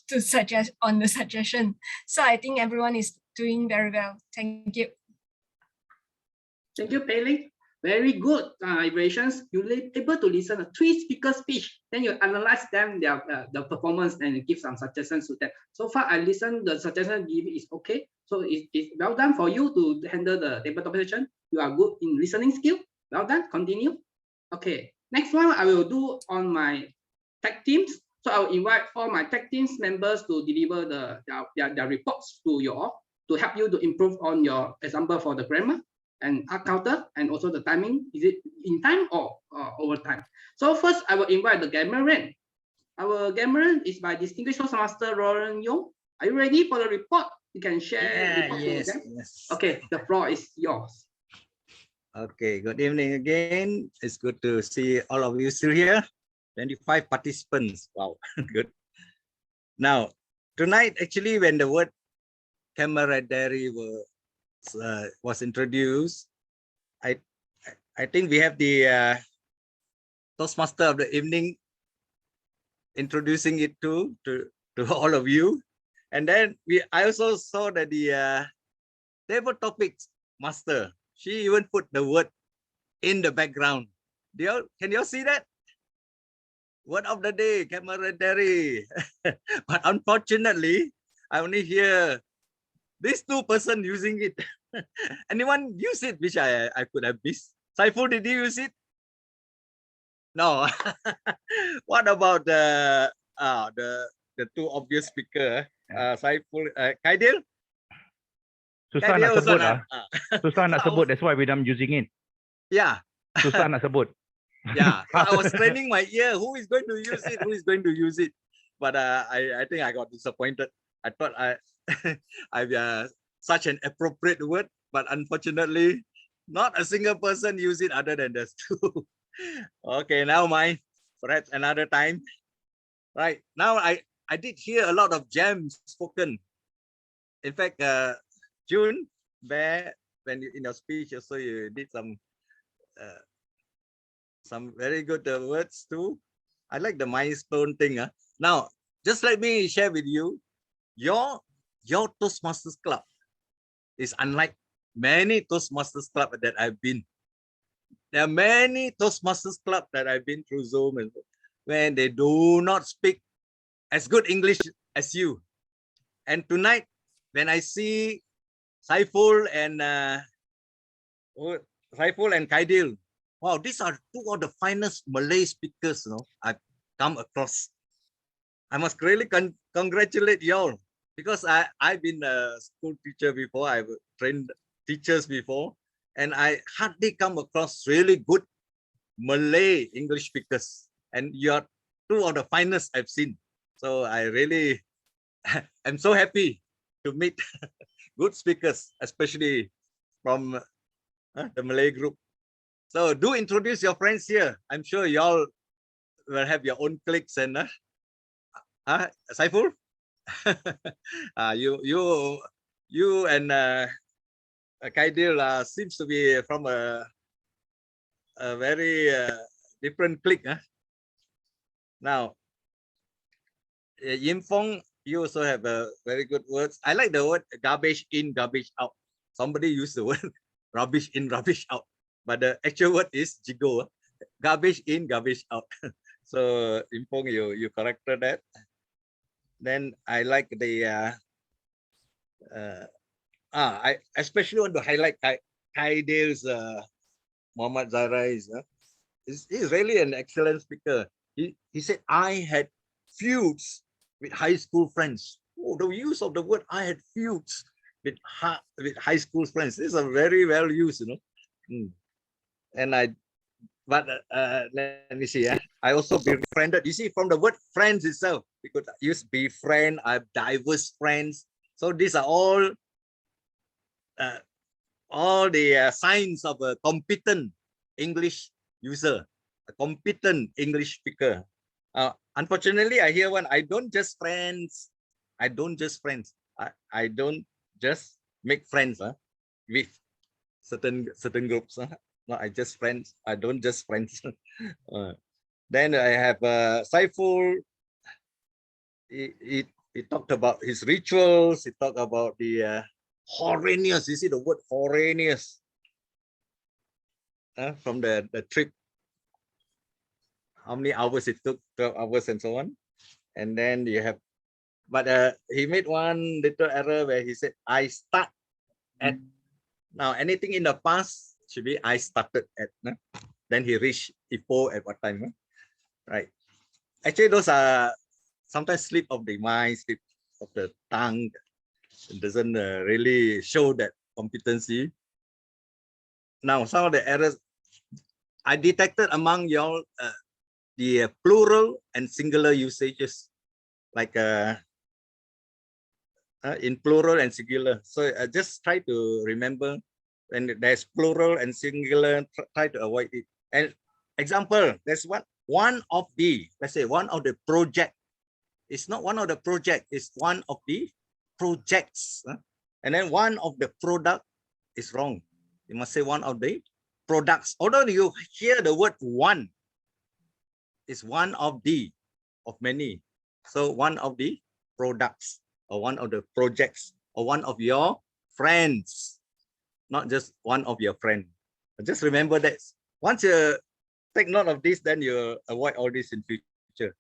to suggest on the suggestion. So I think everyone is doing very well. Thank you. Thank you, Pei Ling. Very good evaluations. You able to listen to 3 speakers speech, then you analyze them, their the performance, and you give some suggestions to them. So far, I listened, the suggestion give is okay. So it's well done for you to handle the tabletop session. You are good in listening skill. Well done. Continue. Okay. Next one I will do on my tech teams. So I will invite all my tech teams members to deliver their reports to you all to help you to improve on your example for the grammar and art counter, and also the timing. Is it in time or over time? So first, I will invite the grammarian. Our grammarian is by Distinguished Toastmaster Lauren Yong. Are you ready for the report? You can share the report yes, to them. yes. Okay, the floor is yours. Okay, good evening again. It's good to see all of you still here. 25 participants. Wow, good. Now, tonight, actually, when the word camaraderie was introduced, I think we have the Toastmaster of the evening introducing it to all of you, and then I also saw that the table topics master, she even put the word in the background. Can you all see that? Word of the day, camaraderie. But unfortunately, I only hear these 2 persons using it. Anyone use it, which I could have missed? Saiful, did you use it? No. What about the 2 obvious speaker? Saiful, Kaidil? Susah nak sebut lah. Susah nak sebut. That's why I'm using it. Yeah. Susah nak sebut. Yeah. So I was training my ear. Who is going to use it? Who is going to use it? But I think I got disappointed. I thought I've such an appropriate word, but unfortunately, not a single person use it other than those 2. Okay, now mine. Perhaps another time. Right now, I did hear a lot of gems spoken. In fact, June, when you, in your speech, also you did some very good words too. I like the milestone thing. Now, just let me share with you, your Toastmasters Club is unlike many Toastmasters Club that I've been. There are many Toastmasters Club that I've been through Zoom, and when they do not speak as good English as you. And tonight, when I see Saiful and Kaidil, wow, these are 2 of the finest Malay speakers I've come across. I must really congratulate y'all, because I've been a school teacher before. I've trained teachers before, and I hardly come across really good Malay English speakers. And you're 2 of the finest I've seen. So I really am so happy to meet good speakers, especially from the Malay group. So do introduce your friends here. I'm sure y'all will have your own cliques and Saiful, you and Kaidil seems to be from a very different clique. Now, Yim Fong, you also have very good words. I like the word garbage in, garbage out. Somebody used the word rubbish in, rubbish out, but the actual word is jigo. Garbage in, garbage out. So Yim Fong, you corrected that. Then I like the I especially want to highlight Kaidil's Muhammad Zaira he's really an excellent speaker. He said, I had feuds with high school friends. Oh, the use of the word I had feuds with high school friends. This is very well used, And but let me see. I also befriended. You see, from the word friends itself, we could use befriend. I have diverse friends. So these are all the signs of a competent English user, a competent English speaker. Unfortunately, I hear one. I don't just friends. I don't just friends. I don't just make friends with certain groups. No, I just friends. I don't just friends. Then I have Saiful. He talked about his rituals. He talked about the horrendous. You see the word horrendous from the trip. How many hours it took? 12 hours and so on. And then you have, but he made one little error where he said, I start at. Now anything in the past should be I started at. Then he reached Ipoh at what time? Right. Actually, those are sometimes slip of the mind, slip of the tongue. It doesn't really show that competency. Now, some of the errors I detected among y'all, the plural and singular usages, like in plural and singular. So just try to remember when there's plural and singular, try to avoid it. And example, there's one of the, let's say one of the project. It's not one of the project, it's one of the projects. And then one of the product is wrong. You must say one of the products. Although you hear the word one, it's one of the, of many. So one of the products, or one of the projects, or one of your friends, not just one of your friend. Just remember that. Once you take note of this, then you avoid all this in future.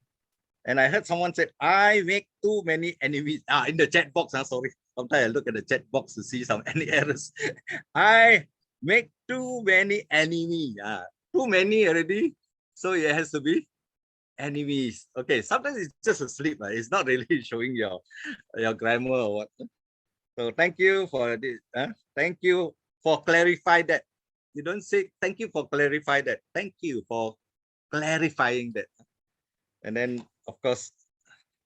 And I heard someone said, I make too many enemies. In the chat box, sorry. Sometimes I look at the chat box to see some any errors. I make too many enemies. Too many already. So it has to be enemies. Okay, sometimes it's just a slip. It's not really showing your grammar or what. So thank you for this. Thank you for clarify that. You don't say thank you for clarify that. Thank you for clarifying that. And then, of course,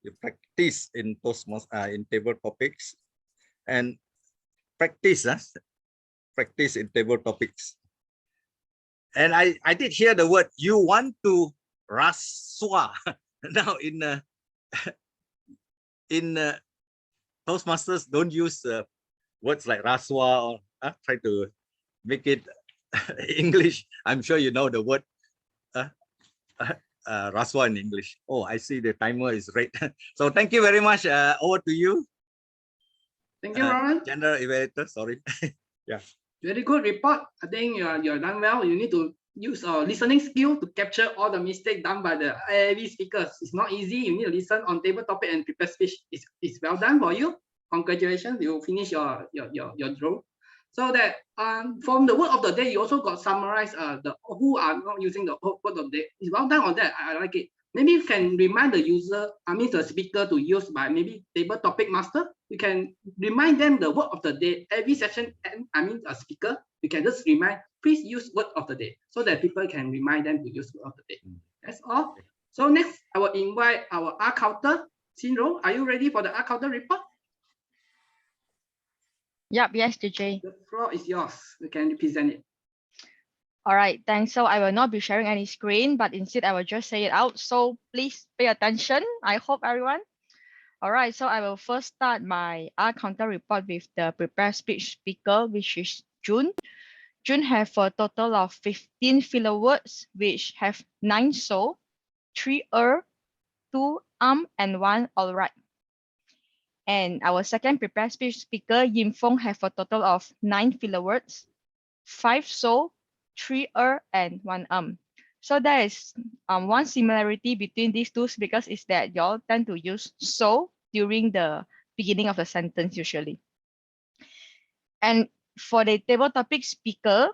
you practice in Toastmasters, in table topics, and practice in table topics. And I did hear the word you want to raswa. Now in Toastmasters, don't use words like raswa or try to make it English. I'm sure you know the word raswa in English. Oh, I see the timer is red. So thank you very much. Over to you. Thank you, Roland. General Evaluator, sorry. Yeah. Very good report. I think you're done well. You need to use listening skill to capture all the mistakes done by the AV speakers. It's not easy. You need to listen on table topic and prepare speech. It's well done for you. Congratulations. You finish your draw. So that from the word of the day, you also got summarized the who are not using the word of the day. It's well done on that. I like it. Maybe you can remind the user, the speaker to use by maybe table topic master. You can remind them the word of the day. Every session, a speaker, you can just remind, please use word of the day so that people can remind them to use word of the day. That's all. So next, I will invite our R counter, Sinro. Are you ready for the R counter report? Yep, yes, DJ. The floor is yours. You can present it. All right, thanks. So I will not be sharing any screen, but instead I will just say it out. So please pay attention. I hope everyone. All right, so I will first start my counter report with the prepared speech speaker, which is June. June have a total of 15 filler words, which have 9 so, 3 2 and 1 all right. And our second prepared speech speaker, Yim Fong, have a total of 9 filler words, 5 so, 3 and 1 So there is one similarity between these two speakers is that y'all tend to use so during the beginning of the sentence usually. And for the table topic speaker,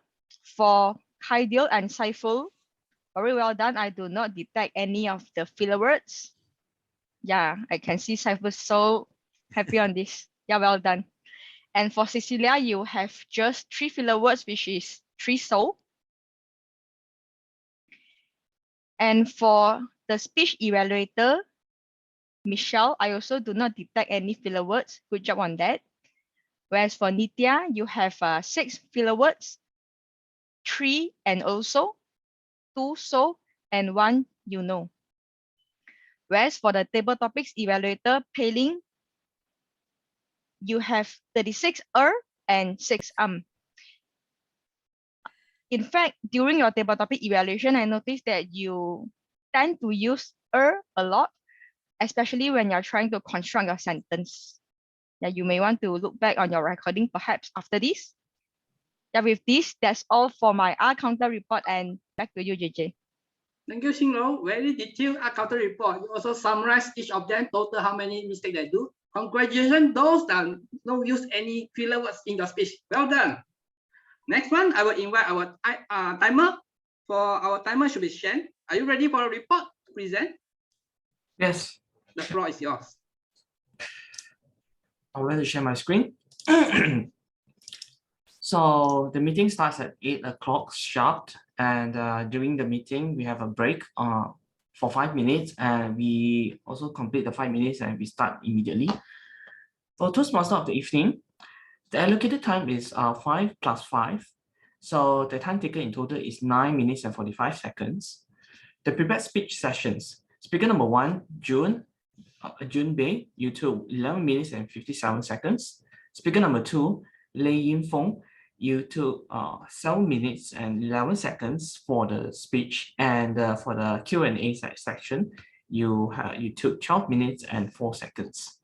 for Kaidiel and Saiful, very well done. I do not detect any of the filler words. Yeah, I can see Saiful so happy on this. Yeah, well done. And for Cecilia, you have just 3 filler words, which is 3 so. And for the speech evaluator, Michelle, I also do not detect any filler words. Good job on that. Whereas for Nitya, you have 6 filler words, 3 and also, 2 so, and 1 you know. Whereas for the table topics evaluator, Pei-Ling, you have 36 and 6 In fact, during your table topic evaluation, I noticed that you tend to use a lot, especially when you're trying to construct your sentence. Yeah, you may want to look back on your recording perhaps after this. Yeah, with this, that's all for my counter report, and back to you, JJ. Thank you, Xinglo. Very detailed counter report. You also summarize each of them, total how many mistakes they do. Congratulations, those that don't use any filler words in your speech. Well done. Next one, I will invite our timer. For our timer should be Shen. Are you ready for a report to present? Yes. The floor is yours. I'm going to share my screen. So the meeting starts at 8 o'clock sharp, and during the meeting we have a break for 5 minutes, and we also complete the 5 minutes and we start immediately. For Toastmaster of the evening, the allocated time is 5 plus 5. So the time taken in total is 9 minutes and 45 seconds. The prepared speech sessions. Speaker number 1, June Bei, you took 11 minutes and 57 seconds. Speaker number 2, Lei Yin Fong, you took 7 minutes and 11 seconds for the speech. And for the Q&A section, you took 12 minutes and 4 seconds.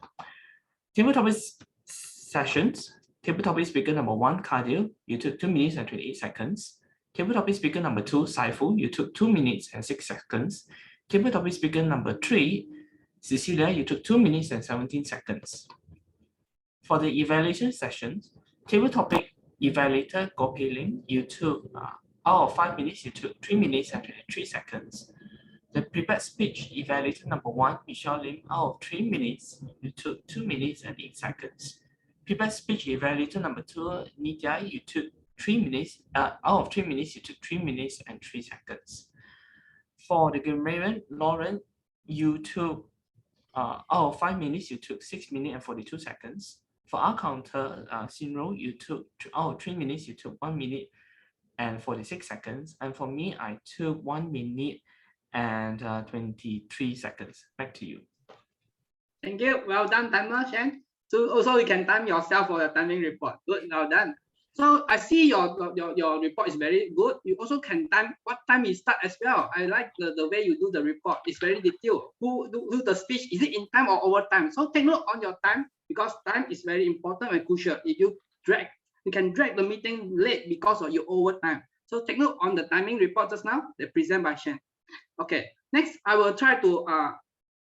Table topics sessions. Table topic speaker number 1, Kaidiel, you took 2 minutes and 28 seconds. Table topic speaker number 2, Saiful, you took 2 minutes and 6 seconds. Table topic speaker number 3, Cecilia, you took 2 minutes and 17 seconds. For the evaluation sessions, table topic evaluator Goh Pei-Ling, you took out of 5 minutes, you took 3 minutes and 23 seconds. The prepared speech evaluator number 1, Michelle Lim, out of 3 minutes, you took 2 minutes and 8 seconds. Prepared speech evaluator number 2, Nitya, you took 3 minutes, out of 3 minutes, you took 3 minutes and 3 seconds. For the grammarian, Lauren, you took out of 5 minutes, you took 6 minutes and 42 seconds. For our counter, Sinro, you took out of 3 minutes, you took 1 minute and 46 seconds. And for me, I took 1 minute and 23 seconds. Back to you. Thank you. Well done, timer, Shen. So also you can time yourself for your timing report. Good, well done. So I see your report is very good. You also can time what time you start as well. I like the way you do the report. It's very detailed. Who do the speech? Is it in time or overtime? So take note on your time, because time is very important and crucial. If you can drag the meeting late because of your overtime. So take note on the timing report just now. They present by Shen. Okay. Next, I will try to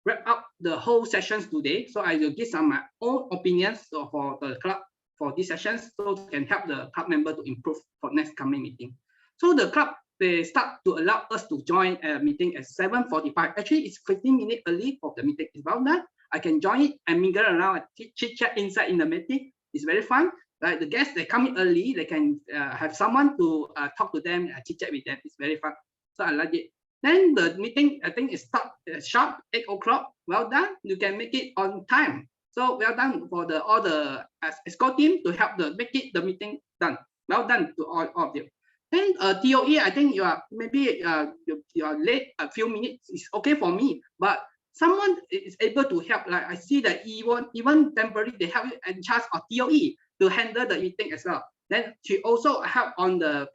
wrap up the whole sessions today. So I will give some my own opinions for the club for these sessions, so it can help the club member to improve for next coming meeting. So the club, they start to allow us to join a meeting at 7:45. Actually, it's 15 minutes early for the meeting. It's about that. I can join it and mingle around and chit chat inside in the meeting. It's very fun. Like the guests, they come in early. They can have someone to talk to them, chit chat with them. It's very fun. So I like it. Then the meeting, I think, is start sharp 8 o'clock. Well done. You can make it on time. So well done for all the ESCO team to help make the meeting done. Well done to all of you. Then TOE, I think you are maybe you are late a few minutes. It's okay for me, but someone is able to help. Like I see that even temporarily they help you in charge of TOE to handle the meeting as well. Then she also help on the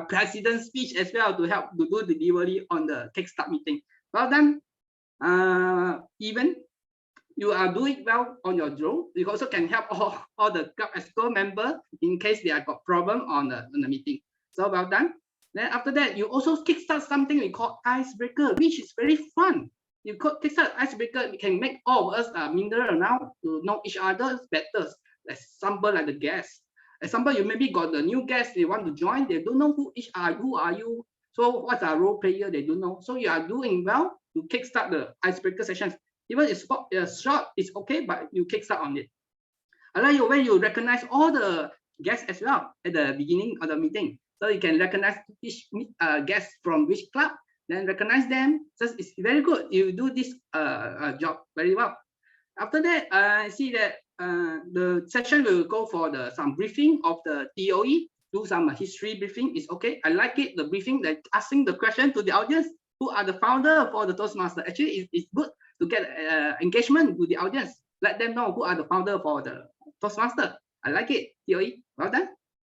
president's speech as well to help to do delivery on the kickstart meeting. Well done. Even you are doing well on your drone. You also can help all the club EXCO member in case they have got problem on the meeting. So well done. Then after that, you also kickstart something we call icebreaker, which is very fun. You could kickstart icebreaker, we can make all of us mingle around to know each other better. Example like the guests. Example, you maybe got the new guests, they want to join, they don't know who are you. So what's our role player, they don't know. So you are doing well to kickstart the icebreaker sessions. Even if it's short, it's okay, but you kickstart on it. I like when you recognize all the guests as well at the beginning of the meeting. So you can recognize each guest from which club, then recognize them. So it's very good. You do this job very well. After that, I see that the session will go for some briefing of the TOE, do some history briefing. Is okay. I like it. The briefing, like asking the question to the audience, who are the founder for the Toastmaster. Actually, it's good to get engagement with the audience. Let them know who are the founder for the Toastmaster. I like it. TOE, well done.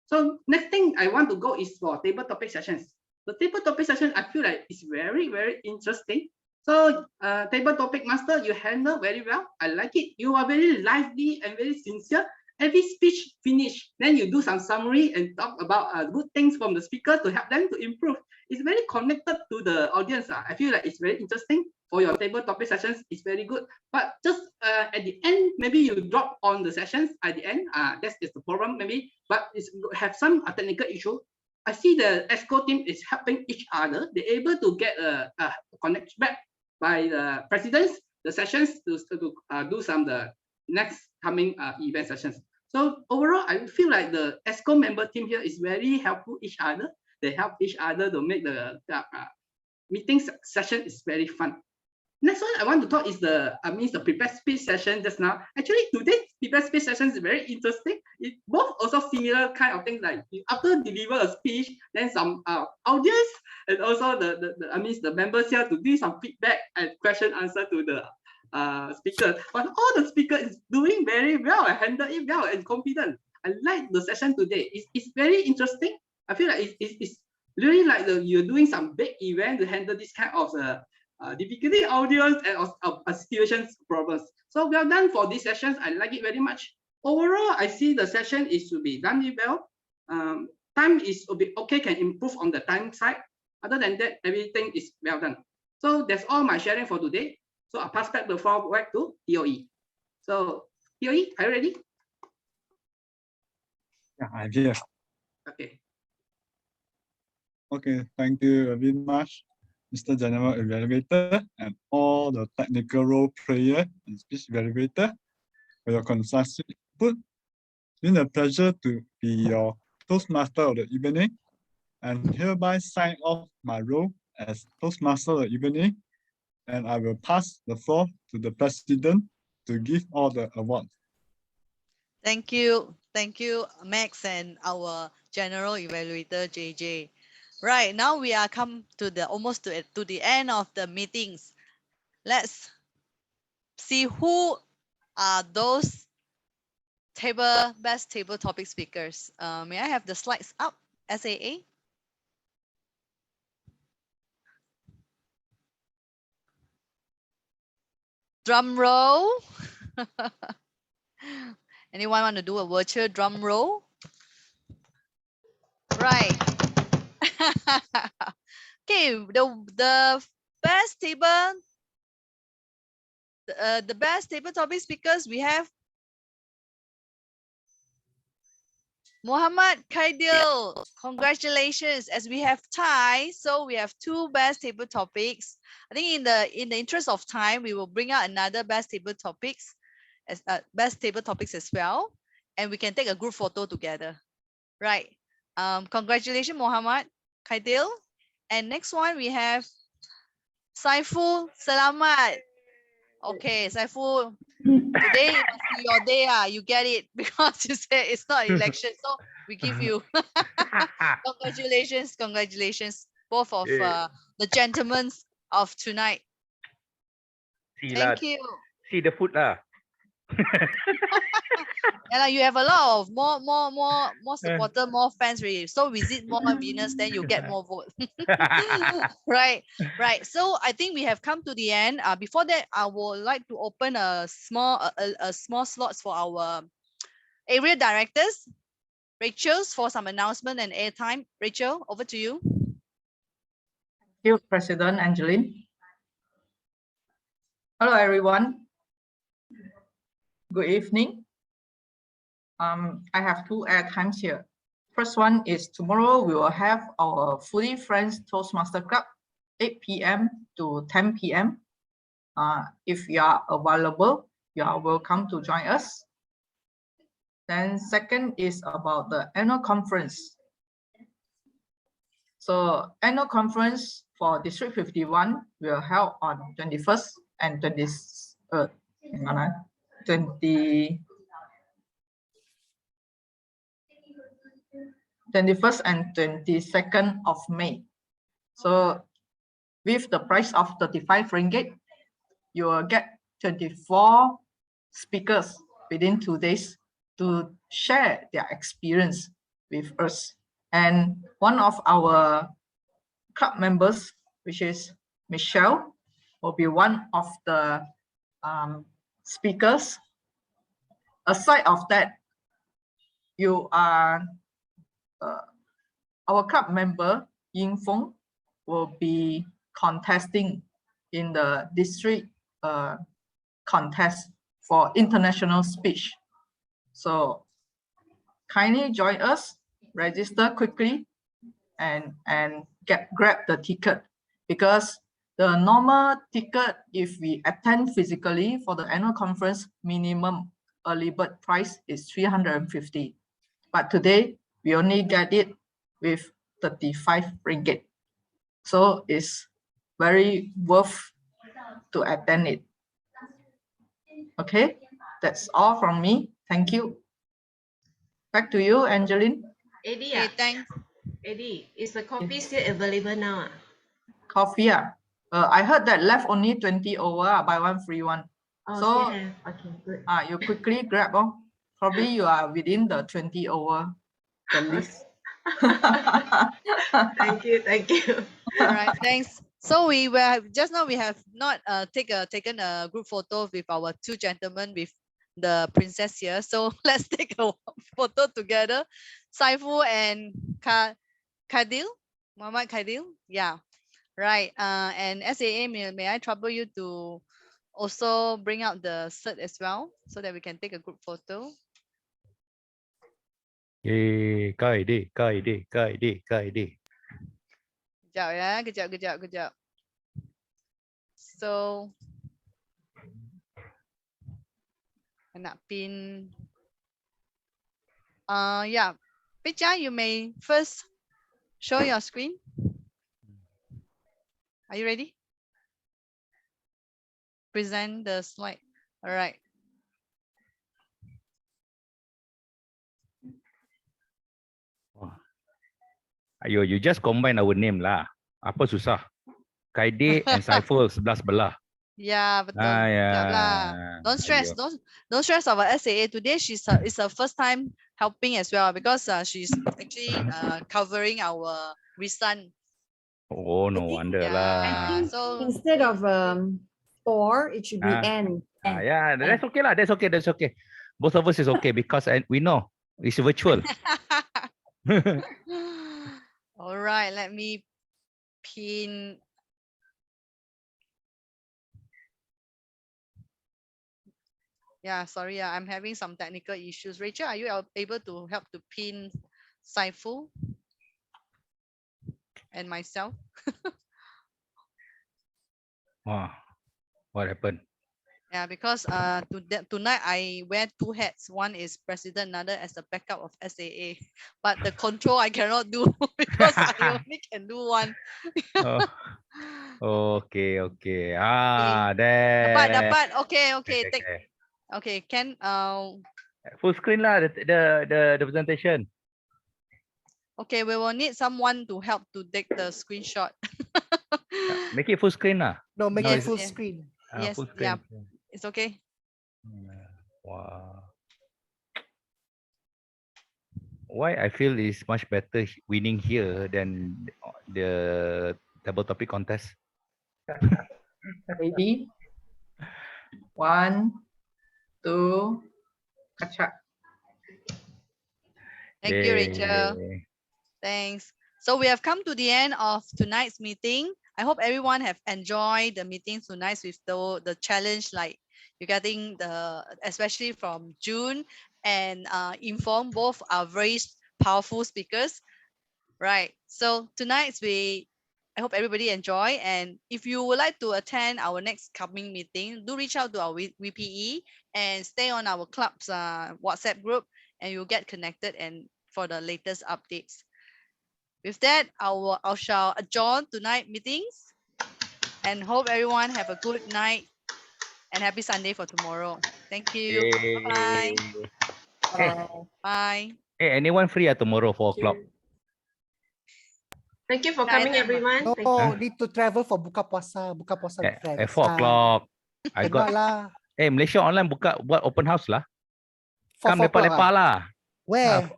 So next thing I want to go is for table topic sessions. The table topic session, I feel like it's very, very interesting. So table topic master, you handle very well. I like it. You are very lively and very sincere. Every speech finish, then you do some summary and talk about good things from the speaker to help them to improve. It's very connected to the audience. I feel like it's very interesting for your table topic sessions. It's very good. But just at the end, maybe you drop on the sessions at the end. That's the problem maybe. But it's have some technical issue. I see the EXCO team is helping each other. They're able to get a connect back by the presidents, the sessions to do some the next coming event sessions. So overall, I feel like the EXCO member team here is very helpful each other. They help each other to make the meeting session is very fun. Next one I want to talk is the prepared speech session just now. Actually, today's prepared speech session is very interesting. It both also similar kind of things like after deliver a speech, then some audience and also the members here to do some feedback and question answer to the speaker. But all the speaker is doing very well and handle it well and confident. I like the session today. It's very interesting. I feel like it's really like you're doing some big event to handle this kind of difficulty audience and situations problems. So well done for these sessions. I like it very much. Overall, I see the session is to be done well. Time is a bit okay, can improve on the time side. Other than that, everything is well done. So that's all my sharing for today. So I'll pass back the floor back to TOE. So TOE, are you ready? Yeah, I'm here. Okay. Okay, thank you very much, Mr. General Evaluator, and all the technical role player and speech evaluator for your concise input. It's been a pleasure to be your Toastmaster of the evening, and hereby sign off my role as Toastmaster of the evening, and I will pass the floor to the President to give all the awards. Thank you, Max, and our General Evaluator JJ. Right, now we are come to the almost to the end of the meetings. Let's see who are those best table topic speakers. May I have the slides up, SAA? Drum roll. Anyone want to do a virtual drum roll? Right. Okay, the best table topic speakers we have Muhammad Kaidil. Congratulations, as we have ties, so we have two best table topics. I think in the interest of time, we will bring out another best table topics as well, and we can take a group photo together. Right. Congratulations, Muhammad Kaidil. And next one we have Saiful Selamat. Okay, Saiful, today must be your day. You get it because you said it's not election. So We give you congratulations, both of Yeah. the gentlemen of tonight. See lah. Thank you. See the food lah. And you have a lot of more supporter, more fans really. So visit more Venus, then you get more vote. Right. So I think we have come to the end. Before that, I would like to open a small slots for our area directors. Rachel, for some announcement and airtime. Rachel, over to you. Thank you, President Angeline. Hello, everyone. Good evening. I have two airtimes here. First one is tomorrow we will have our Fully Friends Toastmaster Club, 8 p.m. to 10 p.m. If you are available, you are welcome to join us. Then second is about the annual conference. So annual conference for District 51 will held on 21st and 21st and 22nd of May. So with the price of 35 ringgit, you will get 24 speakers within 2 days to share their experience with us. And one of our club members, which is Michelle, will be one of the speakers. Aside of that, you are our club member, Ying Feng, will be contesting in the district contest for international speech. So kindly join us, register quickly, and grab the ticket, because the normal ticket, if we attend physically for the annual conference, minimum early bird price is 350. But today we only get it with 35 ringgit. So it's very worth to attend it. Okay, that's all from me. Thank you. Back to you, Angeline. Eddie, Okay, thanks. Eddie, is the coffee still available now? Coffee, I heard that left only 20 over, buy one free one. Oh, So still have. Okay, good. you quickly grab. Probably you are within the 20 over the list. Thank you. All right, thanks. So we were just now, we have not taken a group photo with our two gentlemen with the princess here. So let's take a photo together. Saifu and Kadil, Muhammad Kadil. Yeah, right. And SAA, may I trouble you to also bring out the cert as well, so that we can take a group photo. Kaide. Kejap ya, So nak pin. Yeah, Picha, you may first show your screen. Are you ready? Present the slide. All right. Ayo, you just combine our name lah. Apa susah? Kaide and Saiful sebelah-sebelah. Yeah, betul. Ya. Sekejap lah. Don't stress. Don't stress our SAA. Today it's her first time helping as well, because she's actually covering our Risan. Oh, no wonder lah. So instead of or, it should be N. Yeah, that's okay lah. That's okay. Both of us is okay, because we know it's virtual. All right, let me pin. Yeah, sorry, I'm having some technical issues. Rachel, are you able to help to pin Saifu and myself? What happened? Yeah, because tonight I wear two hats. One is president, another as a backup of SAA. But the control I cannot do because I only can do one. Okay. There. Dapat. Okay. Okay. Can full screen lah the presentation. Okay, we will need someone to help to take the screenshot. Make it full screen lah. No, make No, it it's- full screen. Yes, full yeah, screen. it's okay. Wow. Why I feel is much better winning here than the double topic contest. Ready? 1, 2, kacak. Thank you, Rachel. Yay. Thanks. So we have come to the end of tonight's meeting. I hope everyone have enjoyed the meeting tonight with the challenge, like you're getting especially from June and Inform. Both are very powerful speakers, right? So tonight I hope everybody enjoy. And if you would like to attend our next coming meeting, do reach out to our VPE and stay on our club's WhatsApp group, and you'll get connected and for the latest updates. With that, I shall adjourn tonight meetings and hope everyone have a good night and happy Sunday for tomorrow. Thank you. Bye-bye. Hey, Bye. hey, anyone free tomorrow 4 o'clock? Thank you for Yeah, coming, everyone. No, Thank you. need to travel for buka puasa with friends. At 4 o'clock. I Cannot got. lah. Hey, Malaysia online buat open house lah. 4 Come o'clock lepak-lepak lah. Where?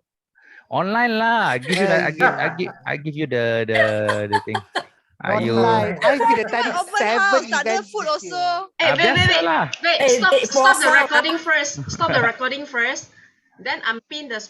Online lah. I give you I give you the thing. Online. I be attending Open 7 house, tak ada events food this year. also. Hey, wait. Hey, Stop the puasa. recording first. Stop the recording first. Then I'm pin the